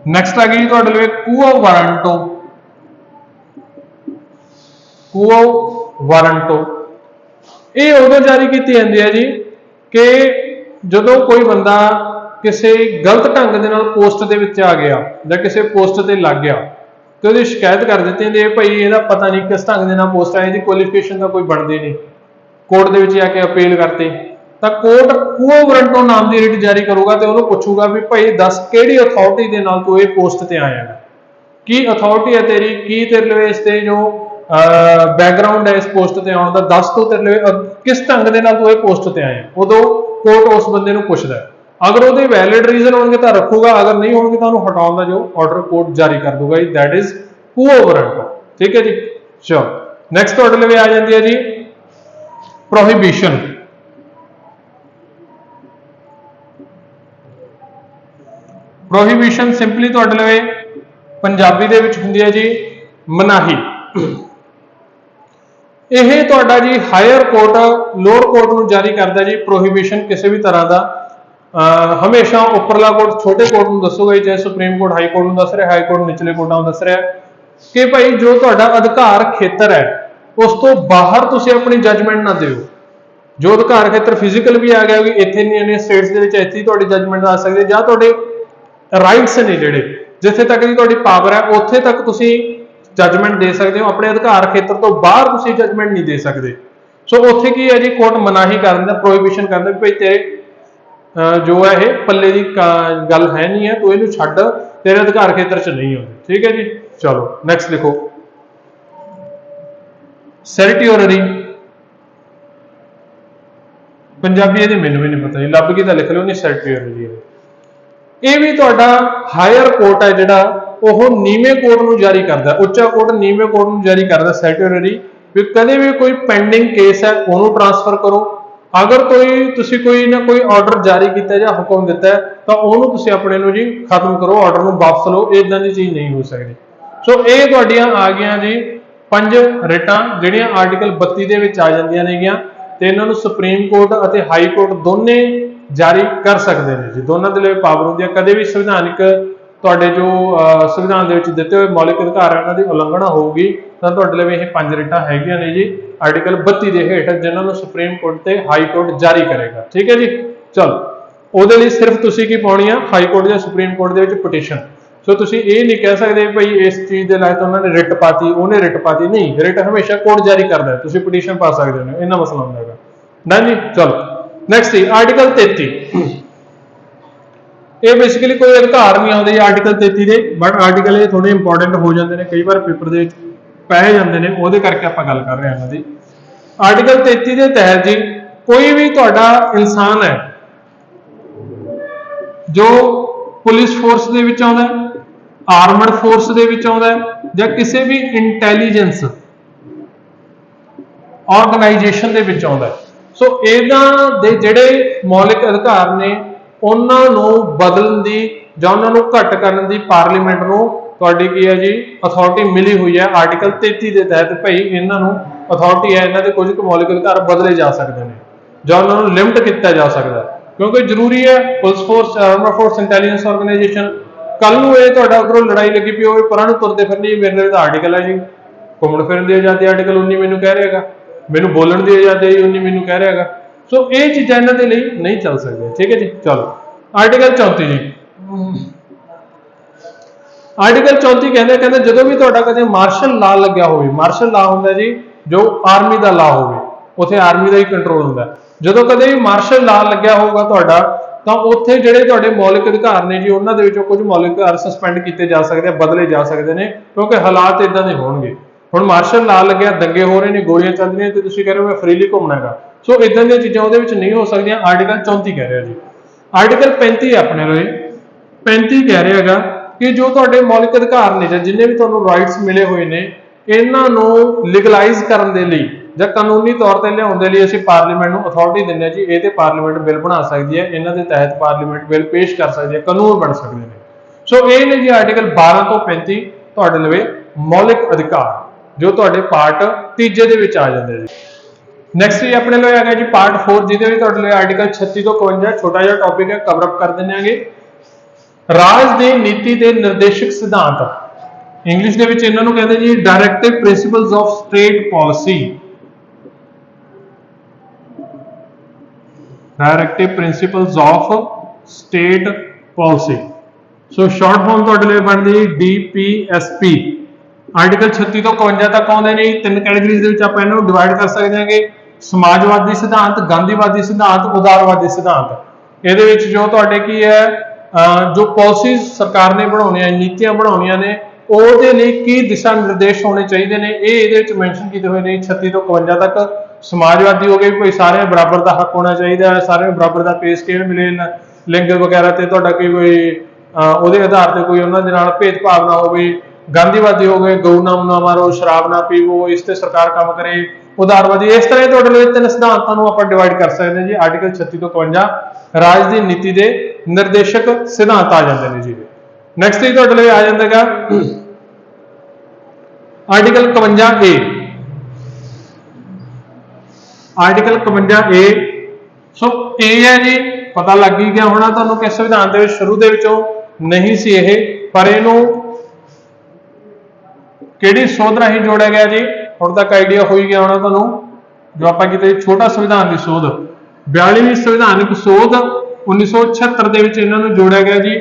ਨੈਕਸਟ ਆ ਗਈ ਤੁਹਾਡੇ ਲਈ ਕੁਓ ਵਾਰੰਟੋ ਇਹ ਉਦੋਂ ਜਾਰੀ ਕੀਤੀ ਜਾਂਦੀ ਹੈ ਜੀ ਕਿ ਜਦੋਂ ਕੋਈ ਬੰਦਾ ਕਿਸੇ ਗਲਤ ਢੰਗ ਦੇ ਨਾਲ ਪੋਸਟ ਦੇ ਵਿੱਚ ਆ ਗਿਆ ਜਾਂ ਕਿਸੇ ਪੋਸਟ ਤੇ ਲੱਗ ਗਿਆ ਤੇ ਉਹਦੀ ਸ਼ਿਕਾਇਤ ਕਰ ਦਿੱਤੀ ਜਾਂਦੀ ਹੈ ਭਾਈ ਇਹਦਾ ਪਤਾ ਨਹੀਂ ਕਿਸ ਢੰਗ ਦੇ ਨਾਲ ਪੋਸਟ ਆਈ ਇਹਦੀ ਕੁਆਲੀਫਿਕੇਸ਼ਨ ਦਾ ਕੋਈ ਬਣਦੀ ਨਹੀਂ ਕੋਰਟ ਦੇ ਵਿੱਚ ਜਾ ਕੇ ਅਪੀਲ ਕਰਤੀ ਤਾਂ ਕੋਰਟ ਕੁਓ ਵਾਰੰਟੋ ਨਾਮ ਦੀ ਰਿਟ ਜਾਰੀ ਕਰੂਗਾ ਤੇ ਉਹਨੂੰ ਪੁੱਛੂਗਾ ਵੀ ਭਾਈ ਦੱਸ ਕਿਹੜੀ ਅਥਾਰਟੀ ਦੇ ਨਾਲ ਤੂੰ ਇਹ ਪੋਸਟ ਤੇ ਆਇਆ ਹੈ ਕੀ ਅਥਾਰਟੀ ਹੈ ਤੇਰੀ ਕੀ ਤੇਰੇ ਲਈ ਇਸ ਤੇ ਜੋ ਬੈਕਗ੍ਰਾਉਂਡ ਹੈ ਇਸ ਪੋਸਟ ਤੇ ਆਉਣ ਦਾ ਦੱਸ ਤੂੰ ਤੇਰੇ ਲਈ ਕਿਸ ਢੰਗ ਦੇ ਨਾਲ ਤੂੰ ਇਹ ਪੋਸਟ ਤੇ ਆਇਆ ਉਦੋਂ ਕੋਰਟ ਉਸ ਬੰਦੇ ਨੂੰ ਪੁੱਛਦਾ ਹੈ ਅਗਰ ਉਹਦੇ ਵੈਲਿਡ ਰੀਜ਼ਨ ਹੋਣਗੇ ਤਾਂ ਰੱਖੂਗਾ ਅਗਰ ਨਹੀਂ ਹੋਣਗੇ ਤਾਂ ਉਹਨੂੰ ਹਟਾਉਣ ਦਾ ਜੋ ਆਰਡਰ ਕੋਰਟ ਜਾਰੀ ਕਰ ਦੂਗਾ ਜੀ ਦੈਟ ਇਜ਼ ਕੁਓ ਵਾਰੰਟੋ ਠੀਕ ਹੈ ਜੀ ਚਲੋ ਨੈਕਸਟ ਤੁਹਾਡੇ ਲਈ ਆ ਜਾਂਦੀ ਹੈ ਜੀ ਪ੍ਰੋਹਿਬਿਸ਼ਨ ਪ੍ਰੋਹਿਬਿਸ਼ਨ ਸਿੰਪਲੀ ਤੁਹਾਡੇ ਲਈ ਪੰਜਾਬੀ ਦੇ ਵਿੱਚ ਹੁੰਦੀ ਹੈ ਜੀ ਮਨਾਹੀ। ਇਹ ਤੁਹਾਡਾ ਜੀ ਹਾਇਰ ਕੋਰਟ ਲੋਅਰ ਕੋਰਟ ਨੂੰ ਜਾਰੀ ਕਰਦਾ ਜੀ ਪ੍ਰੋਹਿਬਿਸ਼ਨ ਕਿਸੇ ਵੀ ਤਰ੍ਹਾਂ ਦਾ। ਹਮੇਸ਼ਾ ਉੱਪਰਲਾ ਕੋਰਟ ਛੋਟੇ ਕੋਰਟ ਨੂੰ ਦੱਸੂਗਾ, ਚਾਹੇ ਸੁਪਰੀਮ ਕੋਰਟ ਹਾਈ ਕੋਰਟ ਨੂੰ ਦੱਸ ਰਿਹਾ, ਹਾਈ ਕੋਰਟ ਨਿਚਲੇ ਕੋਰਟਾਂ ਨੂੰ ਦੱਸ ਰਿਹਾ ਕਿ ਭਾਈ ਜੋ ਤੁਹਾਡਾ ਅਧਿਕਾਰ ਖੇਤਰ ਹੈ ਉਸ ਤੋਂ ਬਾਹਰ ਤੁਸੀਂ ਆਪਣੀ ਜੱਜਮੈਂਟ ਨਾ ਦਿਓ। ਜੋ ਅਧਿਕਾਰ ਖੇਤਰ ਫਿਜ਼ੀਕਲ ਵੀ ਆ ਗਿਆ ਵੀ ਇੱਥੇ ਨਹੀਂ ਸਟੇਟਸ ਦੇ ਵਿੱਚ ਇੱਥੇ ਤੁਹਾਡੀ ਜੱਜਮੈਂਟ ਆ ਸਕਦੀ ਹੈ, ਜਾਂ ਤੁਹਾਡੇ ਰਾਈਟਸ ਨੇ ਜਿਹੜੇ ਜਿੱਥੇ ਤੱਕ ਦੀ ਤੁਹਾਡੀ ਪਾਵਰ ਹੈ ਉੱਥੇ ਤੱਕ ਤੁਸੀਂ ਜੱਜਮੈਂਟ ਦੇ ਸਕਦੇ ਹੋ, ਆਪਣੇ ਅਧਿਕਾਰ ਖੇਤਰ ਤੋਂ ਬਾਹਰ ਤੁਸੀਂ ਜੱਜਮੈਂਟ ਨਹੀਂ ਦੇ ਸਕਦੇ। ਸੋ ਉੱਥੇ ਕੀ ਹੈ ਜੀ, ਕੋਰਟ ਮਨਾਹੀ ਕਰ ਦਿੰਦਾ, ਪ੍ਰੋਹਿਬਿਸ਼ਨ ਕਰ ਦਿੰਦਾ, ਭਾਈ ਤੇਰੇ ਜੋ ਹੈ ਇਹ ਪੱਲੇ ਦੀ ਗੱਲ ਹੈ ਨਹੀਂ ਹੈ, ਤੂੰ ਇਹਨੂੰ ਛੱਡ, ਤੇਰੇ ਅਧਿਕਾਰ ਖੇਤਰ 'ਚ ਨਹੀਂ ਆਉਂਦੇ। ਠੀਕ ਹੈ ਜੀ, ਚਲੋ ਨੈਕਸਟ ਲਿਖੋ ਸੈਰਟੀਓਰਰੀ। ਪੰਜਾਬੀ ਇਹਦੀ ਮੈਨੂੰ ਵੀ ਨਹੀਂ ਪਤਾ ਜੀ, ਲੱਭ ਕੇ ਤਾਂ ਲਿਖ ਲਿਓ, ਨਹੀਂ ਸੈਰਟੀਓਰਰੀ। ਇਹ ਵੀ ਤੁਹਾਡਾ ਹਾਇਰ ਕੋਰਟ ਹੈ ਜਿਹੜਾ ਉਹ ਨੀਵੇਂ ਕੋਰਟ ਨੂੰ ਜਾਰੀ ਕਰਦਾ, ਉੱਚਾ ਕੋਰਟ ਨੀਵੇਂ ਕੋਰਟ ਨੂੰ ਜਾਰੀ ਕਰਦਾ ਸੈਰਟੀਓਰਰੀ। ਵੀ ਕਦੇ ਵੀ ਕੋਈ ਪੈਂਡਿੰਗ ਕੇਸ ਹੈ ਉਹਨੂੰ ਟ੍ਰਾਂਸਫਰ ਕਰੋ, ਅਗਰ ਤੁਸੀਂ ਕੋਈ ਨਾ ਕੋਈ ਆਰਡਰ ਜਾਰੀ ਕੀਤਾ ਜਾਂ ਹੁਕਮ ਦਿੱਤਾ ਤਾਂ ਉਹਨੂੰ ਤੁਸੀਂ ਆਪਣੇ ਨੂੰ ਜੀ ਖਤਮ ਕਰੋ, ਆਰਡਰ ਨੂੰ ਵਾਪਸ ਲਓ, ਇਦਾਂ ਦੀ ਚੀਜ਼ ਨਹੀਂ ਹੋ ਸਕਦੀ। ਸੋ ਇਹ ਤੁਹਾਡੀਆਂ ਆ ਗਈਆਂ ਜੀ 5 ਰਿਟਾਂ ਜਿਹੜੀਆਂ ਆਰਟੀਕਲ 32 ਦੇ ਵਿੱਚ ਆ ਜਾਂਦੀਆਂ ਨੇਗੀਆਂ, ਤੇ ਇਹਨਾਂ ਨੂੰ ਸੁਪਰੀਮ ਕੋਰਟ ਅਤੇ ਹਾਈ ਕੋਰਟ ਦੋਨੇ ਜਾਰੀ ਕਰ ਸਕਦੇ ਨੇ ਜੀ, ਦੋਨਾਂ ਦੇ ਲਈ ਪਾਵਰ ਹੁੰਦੀ ਹੈ। ਕਦੇ ਵੀ ਸੰਵਿਧਾਨਿਕ ਤੁਹਾਡੇ ਜੋ ਸੰਵਿਧਾਨ ਦੇ ਵਿੱਚ ਦਿੱਤੇ ਹੋਏ ਮੌਲਿਕ ਅਧਿਕਾਰ ਇਹਨਾਂ ਦੀ ਉਲੰਘਣਾ ਹੋਊਗੀ ਤਾਂ ਤੁਹਾਡੇ ਲਈ ਇਹ 5 ਰਿਟਾਂ ਹੈਗੀਆਂ ਨੇ ਜੀ ਆਰਟੀਕਲ 32 ਦੇ ਹੇਠ, ਜਿਨ੍ਹਾਂ ਨੂੰ ਸੁਪਰੀਮ ਕੋਰਟ ਤੇ ਹਾਈ ਕੋਰਟ ਜਾਰੀ ਕਰੇਗਾ। ਠੀਕ ਹੈ ਜੀ, ਚਲੋ ਉਹਦੇ ਲਈ ਸਿਰਫ ਤੁਸੀਂ ਕੀ ਪਾਉਣੀ ਆ, ਹਾਈ ਕੋਰਟ ਜਾਂ ਸੁਪਰੀਮ ਕੋਰਟ ਦੇ ਵਿੱਚ ਪਟੀਸ਼ਨ। ਸੋ ਤੁਸੀਂ ਇਹ ਨਹੀਂ ਕਹਿ ਸਕਦੇ ਭਾਈ ਇਸ ਚੀਜ਼ ਦੇ ਲਈ ਤਾਂ ਉਹਨਾਂ ਨੇ ਰਿਟ ਪਾਤੀ, ਉਹਨੇ ਰਿਟ ਪਾਤੀ, ਨਹੀਂ, ਰਿਟ ਹਮੇਸ਼ਾ ਕੋਰਟ ਜਾਰੀ ਕਰਦਾ, ਤੁਸੀਂ ਪਟੀਸ਼ਨ ਪਾ ਸਕਦੇ ਹੋ, ਇਹਨਾਂ ਮਸਲਾ ਹੁੰਦਾ ਹੈਗਾ ਨਾ ਜੀ। ਚਲੋ ਨੈਕਸਟ ਜੀ ਆਰਟੀਕਲ 33। ਇਹ ਬੇਸਿਕਲੀ ਕੋਈ ਅਧਿਕਾਰ ਨਹੀਂ ਆਉਂਦੇ ਆਰਟੀਕਲ 33 ਦੇ, ਬਟ ਆਰਟੀਕਲ ਇਹ ਥੋੜੇ ਇੰਪੋਰਟੈਂਟ ਹੋ ਜਾਂਦੇ ਨੇ, ਕਈ ਵਾਰ ਪੇਪਰ ਦੇ ਵਿੱਚ ਪੈ ਜਾਂਦੇ ਨੇ, ਉਹਦੇ ਕਰਕੇ ਆਪਾਂ ਗੱਲ ਕਰ ਰਹੇ ਹਾਂ ਇਹਨਾਂ ਦੀ। ਆਰਟੀਕਲ 33 ਦੇ ਤਹਿਤ ਜੀ ਕੋਈ ਵੀ ਤੁਹਾਡਾ ਇਨਸਾਨ ਹੈ ਜੋ ਪੁਲਿਸ ਫੋਰਸ ਦੇ ਵਿੱਚ ਆਉਂਦਾ, ਆਰਮਡ ਫੋਰਸ ਦੇ ਵਿੱਚ ਆਉਂਦਾ, ਜਾਂ ਕਿਸੇ ਵੀ ਇੰਟੈਲੀਜੈਂਸ ਆਰਗੇਨਾਈਜੇਸ਼ਨ ਦੇ ਵਿੱਚ ਆਉਂਦਾ, ਸੋ ਇਹਨਾਂ ਦੇ ਜਿਹੜੇ ਮੌਲਿਕ ਅਧਿਕਾਰ ਨੇ ਉਹਨਾਂ ਨੂੰ ਬਦਲਣ ਦੀ ਜਾਂ ਉਹਨਾਂ ਨੂੰ ਘੱਟ ਕਰਨ ਦੀ ਪਾਰਲੀਮੈਂਟ ਨੂੰ ਤੁਹਾਡੀ ਕੀ ਹੈ ਜੀ ਅਥਾਰਟੀ ਮਿਲੀ ਹੋਈ ਹੈ ਆਰਟੀਕਲ 33 ਦੇ ਤਹਿਤ। ਭਾਈ ਇਹਨਾਂ ਨੂੰ ਅਥਾਰਟੀ ਹੈ, ਇਹਨਾਂ ਦੇ ਕੁਝ ਮੌਲਿਕ ਅਧਿਕਾਰ ਬਦਲੇ ਜਾ ਸਕਦੇ ਨੇ ਜਾਂ ਉਹਨਾਂ ਨੂੰ ਲਿਮਟ ਕੀਤਾ ਜਾ ਸਕਦਾ, ਕਿਉਂਕਿ ਜ਼ਰੂਰੀ ਹੈ police force, armed force, intelligence organisation, ਕੱਲ ਨੂੰ ਇਹ ਤੁਹਾਡਾ ਉਧਰੋਂ ਲੜਾਈ ਲੱਗੀ ਪਈ ਹੋਵੇ, ਪਰਾਂ ਨੂੰ ਤੁਰਦੇ ਫਿਰਨੀ, ਮੇਰੇ ਨਾਲ ਤਾਂ ਆਰਟੀਕਲ ਹੈ ਜੀ ਘੁੰਮਣ ਫਿਰਨ ਦੀ ਆਜ਼ਾਦੀ, ਆਰਟੀਕਲ 19 ਮੈਨੂੰ ਕਹਿ ਰਿਹਾਗਾ, ਮੈਨੂੰ ਬੋਲਣ ਦੀ ਆਜ਼ਾਦੀ 19 ਮੈਨੂੰ ਕਹਿ ਰਿਹਾਗਾ। ਸੋ ਇਹ ਚੀਜ਼ਾਂ ਇਹਨਾਂ ਦੇ ਲਈ ਨਹੀਂ ਚੱਲ ਸਕਦੀਆਂ। ਠੀਕ ਹੈ ਜੀ, ਚਲੋ ਆਰਟੀਕਲ 34 ਜੀ। ਆਰਟੀਕਲ 34 ਕਹਿੰਦੇ ਜਦੋਂ ਵੀ ਤੁਹਾਡਾ ਕਦੇ ਮਾਰਸ਼ਲ ਲਾ ਲੱਗਿਆ ਹੋਵੇ, ਮਾਰਸ਼ਲ ਲਾ ਹੁੰਦਾ ਜੀ ਜੋ ਆਰਮੀ ਦਾ ਲਾ ਹੋਵੇ, ਉੱਥੇ ਆਰਮੀ ਦਾ ਹੀ ਕੰਟਰੋਲ ਹੁੰਦਾ, ਜਦੋਂ ਕਦੇ ਵੀ ਮਾਰਸ਼ਲ ਲਾ ਲੱਗਿਆ ਹੋਊਗਾ ਤੁਹਾਡਾ ਤਾਂ ਉੱਥੇ ਜਿਹੜੇ ਤੁਹਾਡੇ ਮੌਲਿਕ ਅਧਿਕਾਰ ਨੇ ਜੀ ਉਹਨਾਂ ਦੇ ਵਿੱਚੋਂ ਕੁਝ ਮੌਲਿਕ ਅਧਿਕਾਰ ਸਸਪੈਂਡ ਕੀਤੇ ਜਾ ਸਕਦੇ ਆ, ਬਦਲੇ ਜਾ ਸਕਦੇ ਨੇ, ਕਿਉਂਕਿ ਹਾਲਾਤ ਇਦਾਂ ਦੇ ਹੋਣਗੇ। ਹੁਣ ਮਾਰਸ਼ਲ ਲਾ ਲੱਗਿਆ, ਦੰਗੇ ਹੋ ਰਹੇ ਨੇ, ਗੋਲੀਆਂ ਚੱਲ ਰਹੀਆਂ ਤੇ ਤੁਸੀਂ ਕਹਿ ਰਹੇ ਹੋ ਮੈਂ ਫ੍ਰੀਲੀ ਘੁੰਮਣਾ ਹੈਗਾ, ਸੋ ਇਦਾਂ ਦੀਆਂ ਚੀਜ਼ਾਂ ਉਹਦੇ ਵਿੱਚ ਨਹੀਂ ਹੋ ਸਕਦੀਆਂ। ਆਰਟੀਕਲ 34 ਕਹਿ ਰਿਹਾ ਜੀ। ਆਰਟੀਕਲ 35 ਆਪਣੇ ਲਈ 35 ਕਹਿ ਰਿਹਾ ਹੈਗਾ ਕਿ ਜੋ ਤੁਹਾਡੇ ਮੌਲਿਕ ਅਧਿਕਾਰ ਨੇ ਜਾਂ ਜਿੰਨੇ ਵੀ ਤੁਹਾਨੂੰ ਰਾਈਟਸ ਮਿਲੇ ਹੋਏ ਨੇ ਇਹਨਾਂ ਨੂੰ ਲੀਗਲਾਈਜ਼ ਕਰਨ ਦੇ ਲਈ ਜਾਂ ਕਾਨੂੰਨੀ ਤੌਰ ਤੇ ਲਿਆਉਣ ਦੇ ਲਈ ਅਸੀਂ ਪਾਰਲੀਮੈਂਟ ਨੂੰ ਅਥਾਰਟੀ ਦਿੰਦੇ ਹਾਂ ਜੀ, ਇਹ ਤੇ ਪਾਰਲੀਮੈਂਟ ਬਿੱਲ ਬਣਾ ਸਕਦੀ ਹੈ, ਇਹਨਾਂ ਦੇ ਤਹਿਤ ਪਾਰਲੀਮੈਂਟ ਬਿੱਲ ਪੇਸ਼ ਕਰ ਸਕਦੀ ਹੈ, ਕਾਨੂੰਨ ਬਣ ਸਕਦੇ ਨੇ। ਸੋ ਇਹ ਨੇ ਜੀ ਆਰਟੀਕਲ 12 ਤੋਂ 35 ਤੁਹਾਡੇ ਲਵੇ ਮੌਲਿਕ ਅਧਿਕਾਰ ਜੋ ਤੁਹਾਡੇ ਪਾਰਟ 3 ਦੇ ਵਿੱਚ ਆ ਜਾਂਦੇ ਜੀ। ਨੈਕਸਟ ਜੀ ਆਪਣੇ ਲਈ ਆ ਗਿਆ ਜੀ ਪਾਰਟ 4, ਜਿਹਦੇ ਵਿੱਚ ਤੁਹਾਡੇ ਲਈ ਆਰਟੀਕਲ 36 ਤੋਂ 51 ਛੋਟਾ ਜਿਹਾ ਟੌਪਿਕ ਹੈ, ਕਵਰ ਅਪ ਕਰ ਦਿੰਦੇ ਆਂਗੇ। ਰਾਜ ਦੀ ਨੀਤੀ ਦੇ ਨਿਰਦੇਸ਼ਕ ਸਿਧਾਂਤ, ਇੰਗਲਿਸ਼ ਦੇ ਵਿੱਚ ਇਹਨਾਂ ਨੂੰ ਕਹਿੰਦੇ ਜੀ directive principals of state policy, directive principals of state policy. So short form ਤੁਹਾਡੇ ਲਈ ਬਣਦੀ DPSP। ਆਰਟੀਕਲ 36 ਤੋਂ 51 ਤੱਕ ਆਉਂਦੇ ਨੇ, 3 ਕੈਟਾਗਰੀਜ਼ ਦੇ ਵਿੱਚ ਆਪਾਂ ਇਹਨਾਂ ਨੂੰ ਡਿਵਾਈਡ ਕਰ ਸਕਦੇ ਹਾਂਗੇ, ਸਮਾਜਵਾਦੀ ਸਿਧਾਂਤ, ਗਾਂਧੀਵਾਦੀ ਸਿਧਾਂਤ, ਉਦਾਰਵਾਦੀ ਸਿਧਾਂਤ। ਇਹਦੇ ਵਿੱਚ ਜੋ ਤੁਹਾਡੇ ਕੀ ਹੈ ਜੋ ਪਾਲਿਸੀਜ਼ ਸਰਕਾਰ ਨੇ ਬਣਾਉਣੀਆਂ, ਨੀਤੀਆਂ ਬਣਾਉਣੀਆਂ ਨੇ, ਉਹਦੇ ਲਈ ਕੀ ਦਿਸ਼ਾ ਨਿਰਦੇਸ਼ ਹੋਣੇ ਚਾਹੀਦੇ ਨੇ, ਇਹ ਇਹਦੇ ਵਿੱਚ ਮੈਂਸ਼ਨ ਕੀਤੇ ਹੋਏ ਨੇ 36 ਤੋਂ 51 ਤੱਕ। ਸਮਾਜਵਾਦੀ ਹੋ ਗਏ ਕੋਈ ਸਾਰਿਆਂ ਬਰਾਬਰ ਦਾ ਹੱਕ ਹੋਣਾ ਚਾਹੀਦਾ ਹੈ, ਸਾਰਿਆਂ ਨੂੰ ਬਰਾਬਰ ਦਾ ਪੇ ਸਕੇਲ ਮਿਲੇ, ਲਿੰਗ ਵਗੈਰਾ ਤੇ ਤੁਹਾਡਾ ਕੋਈ ਉਹਦੇ ਆਧਾਰ ਤੇ ਕੋਈ ਉਹਨਾਂ ਦੇ ਨਾਲ ਭੇਦਭਾਵ ਨਾ ਹੋਵੇ। ਗਾਂਧੀਵਾਦੀ ਹੋ ਗਏ ਗਊ ਨਾ ਮਾਰੋ, ਸ਼ਰਾਬ ਨਾ ਪੀਵੋ, ਇਸ ਤੇ ਸਰਕਾਰ ਕੰਮ ਕਰੇ। ਉਦਾਰਵਾਦੀ, ਇਸ ਤਰ੍ਹਾਂ ਤੁਹਾਡੇ ਲਈ 3 ਸਿਧਾਂਤਾਂ ਨੂੰ ਆਪਾਂ ਡਿਵਾਈਡ ਕਰ ਸਕਦੇ ਹਾਂ ਜੀ। ਆਰਟੀਕਲ 36 ਤੋਂ 52 ਰਾਜ ਦੀ ਨੀਤੀ ਦੇ ਨਿਰਦੇਸ਼ਕ ਸਿਧਾਂਤ ਆ ਜਾਂਦੇ ਨੇ ਜੀ। ਨੈਕਸਟ ਹੀ ਤੁਹਾਡੇ ਲਈ ਆ ਜਾਂਦਾ ਹੈਗਾ आर्टिकल 51A, आर्टिकल 51A। सो ए है जी, पता लग ही गया होना तुहानू कि संविधान दे शुरू दे विचों नहीं सी यह, पर इहनूं किहड़ी सोध राही जोड़िया गया जी, हुण तक आइडिया हो ही गया होना तुहानू, जो आपां कीते छोटा संविधान की सोध 42वीं संविधानिक सोध 1976 दे विच इन्हां नूं जोड़िया गया जी।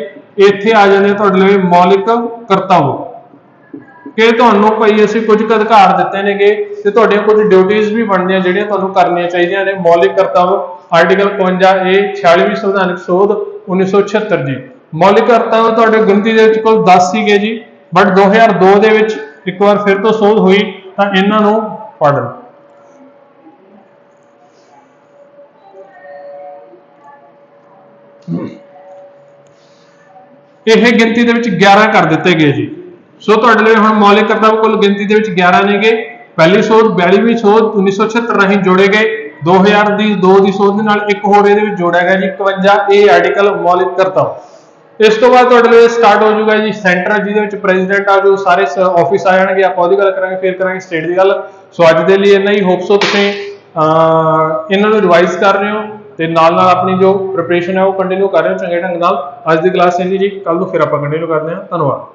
इत्थे आ जाने तुहाडे लई मौलिक करतव्य कि तुहानू भाई असीं कुछ अधिकार दिते नेगे ते तुहाडीआं कुछ ड्यूटीज भी बनदियां जिहड़ियां तुहानू करनियां चाहीदियां ने। मौलिक करतव्य आर्टिकल 51A 46वीं संविधानिक सोध 1976 जी। मौलिक करतव्य तुहाडे गिणती दे विच कुल 10 सीगे जी, बट 2002 दे विच एक बार फिर तो सोध हुई तां इन्हां नूं पढ़ लओ। यह गिनती दे विच 11 कर दिते गए जी। सो तुहाडे लई हुण मौलिक करतव्य कुल गिनती दे विच 11 नेगे। पहली सोध 42वीं सोध 1976 राਹੀਂ जोड़े गए, 2002 की सोध दे नाल एक होर इहदे विच जोड़िया गया जी 51A आर्टिकल मौलिक करतव्य। इस तो बाद तुहाडे लई स्टार्ट हो जाऊगा जी सेंटर, जिहदे विच प्रेजिडेंट आ जो सारे ऑफिस आ जाणगे, आपां ओहदी गल करांगे, फिर करांगे स्टेट की गल। सो अज दे लई इन्ना ही। होप सो तुसीं इन्हां नूं रिवाइज कर रहे हो ते नाल नाल अपनी जो प्रिपरेशन है वो कंटिन्यू कर रहे हो चंगे ढंग नाल। अज की क्लास इन्नी जी, कल नूं फिर आपां कंटिन्यू करते हैं। धन्नवाद।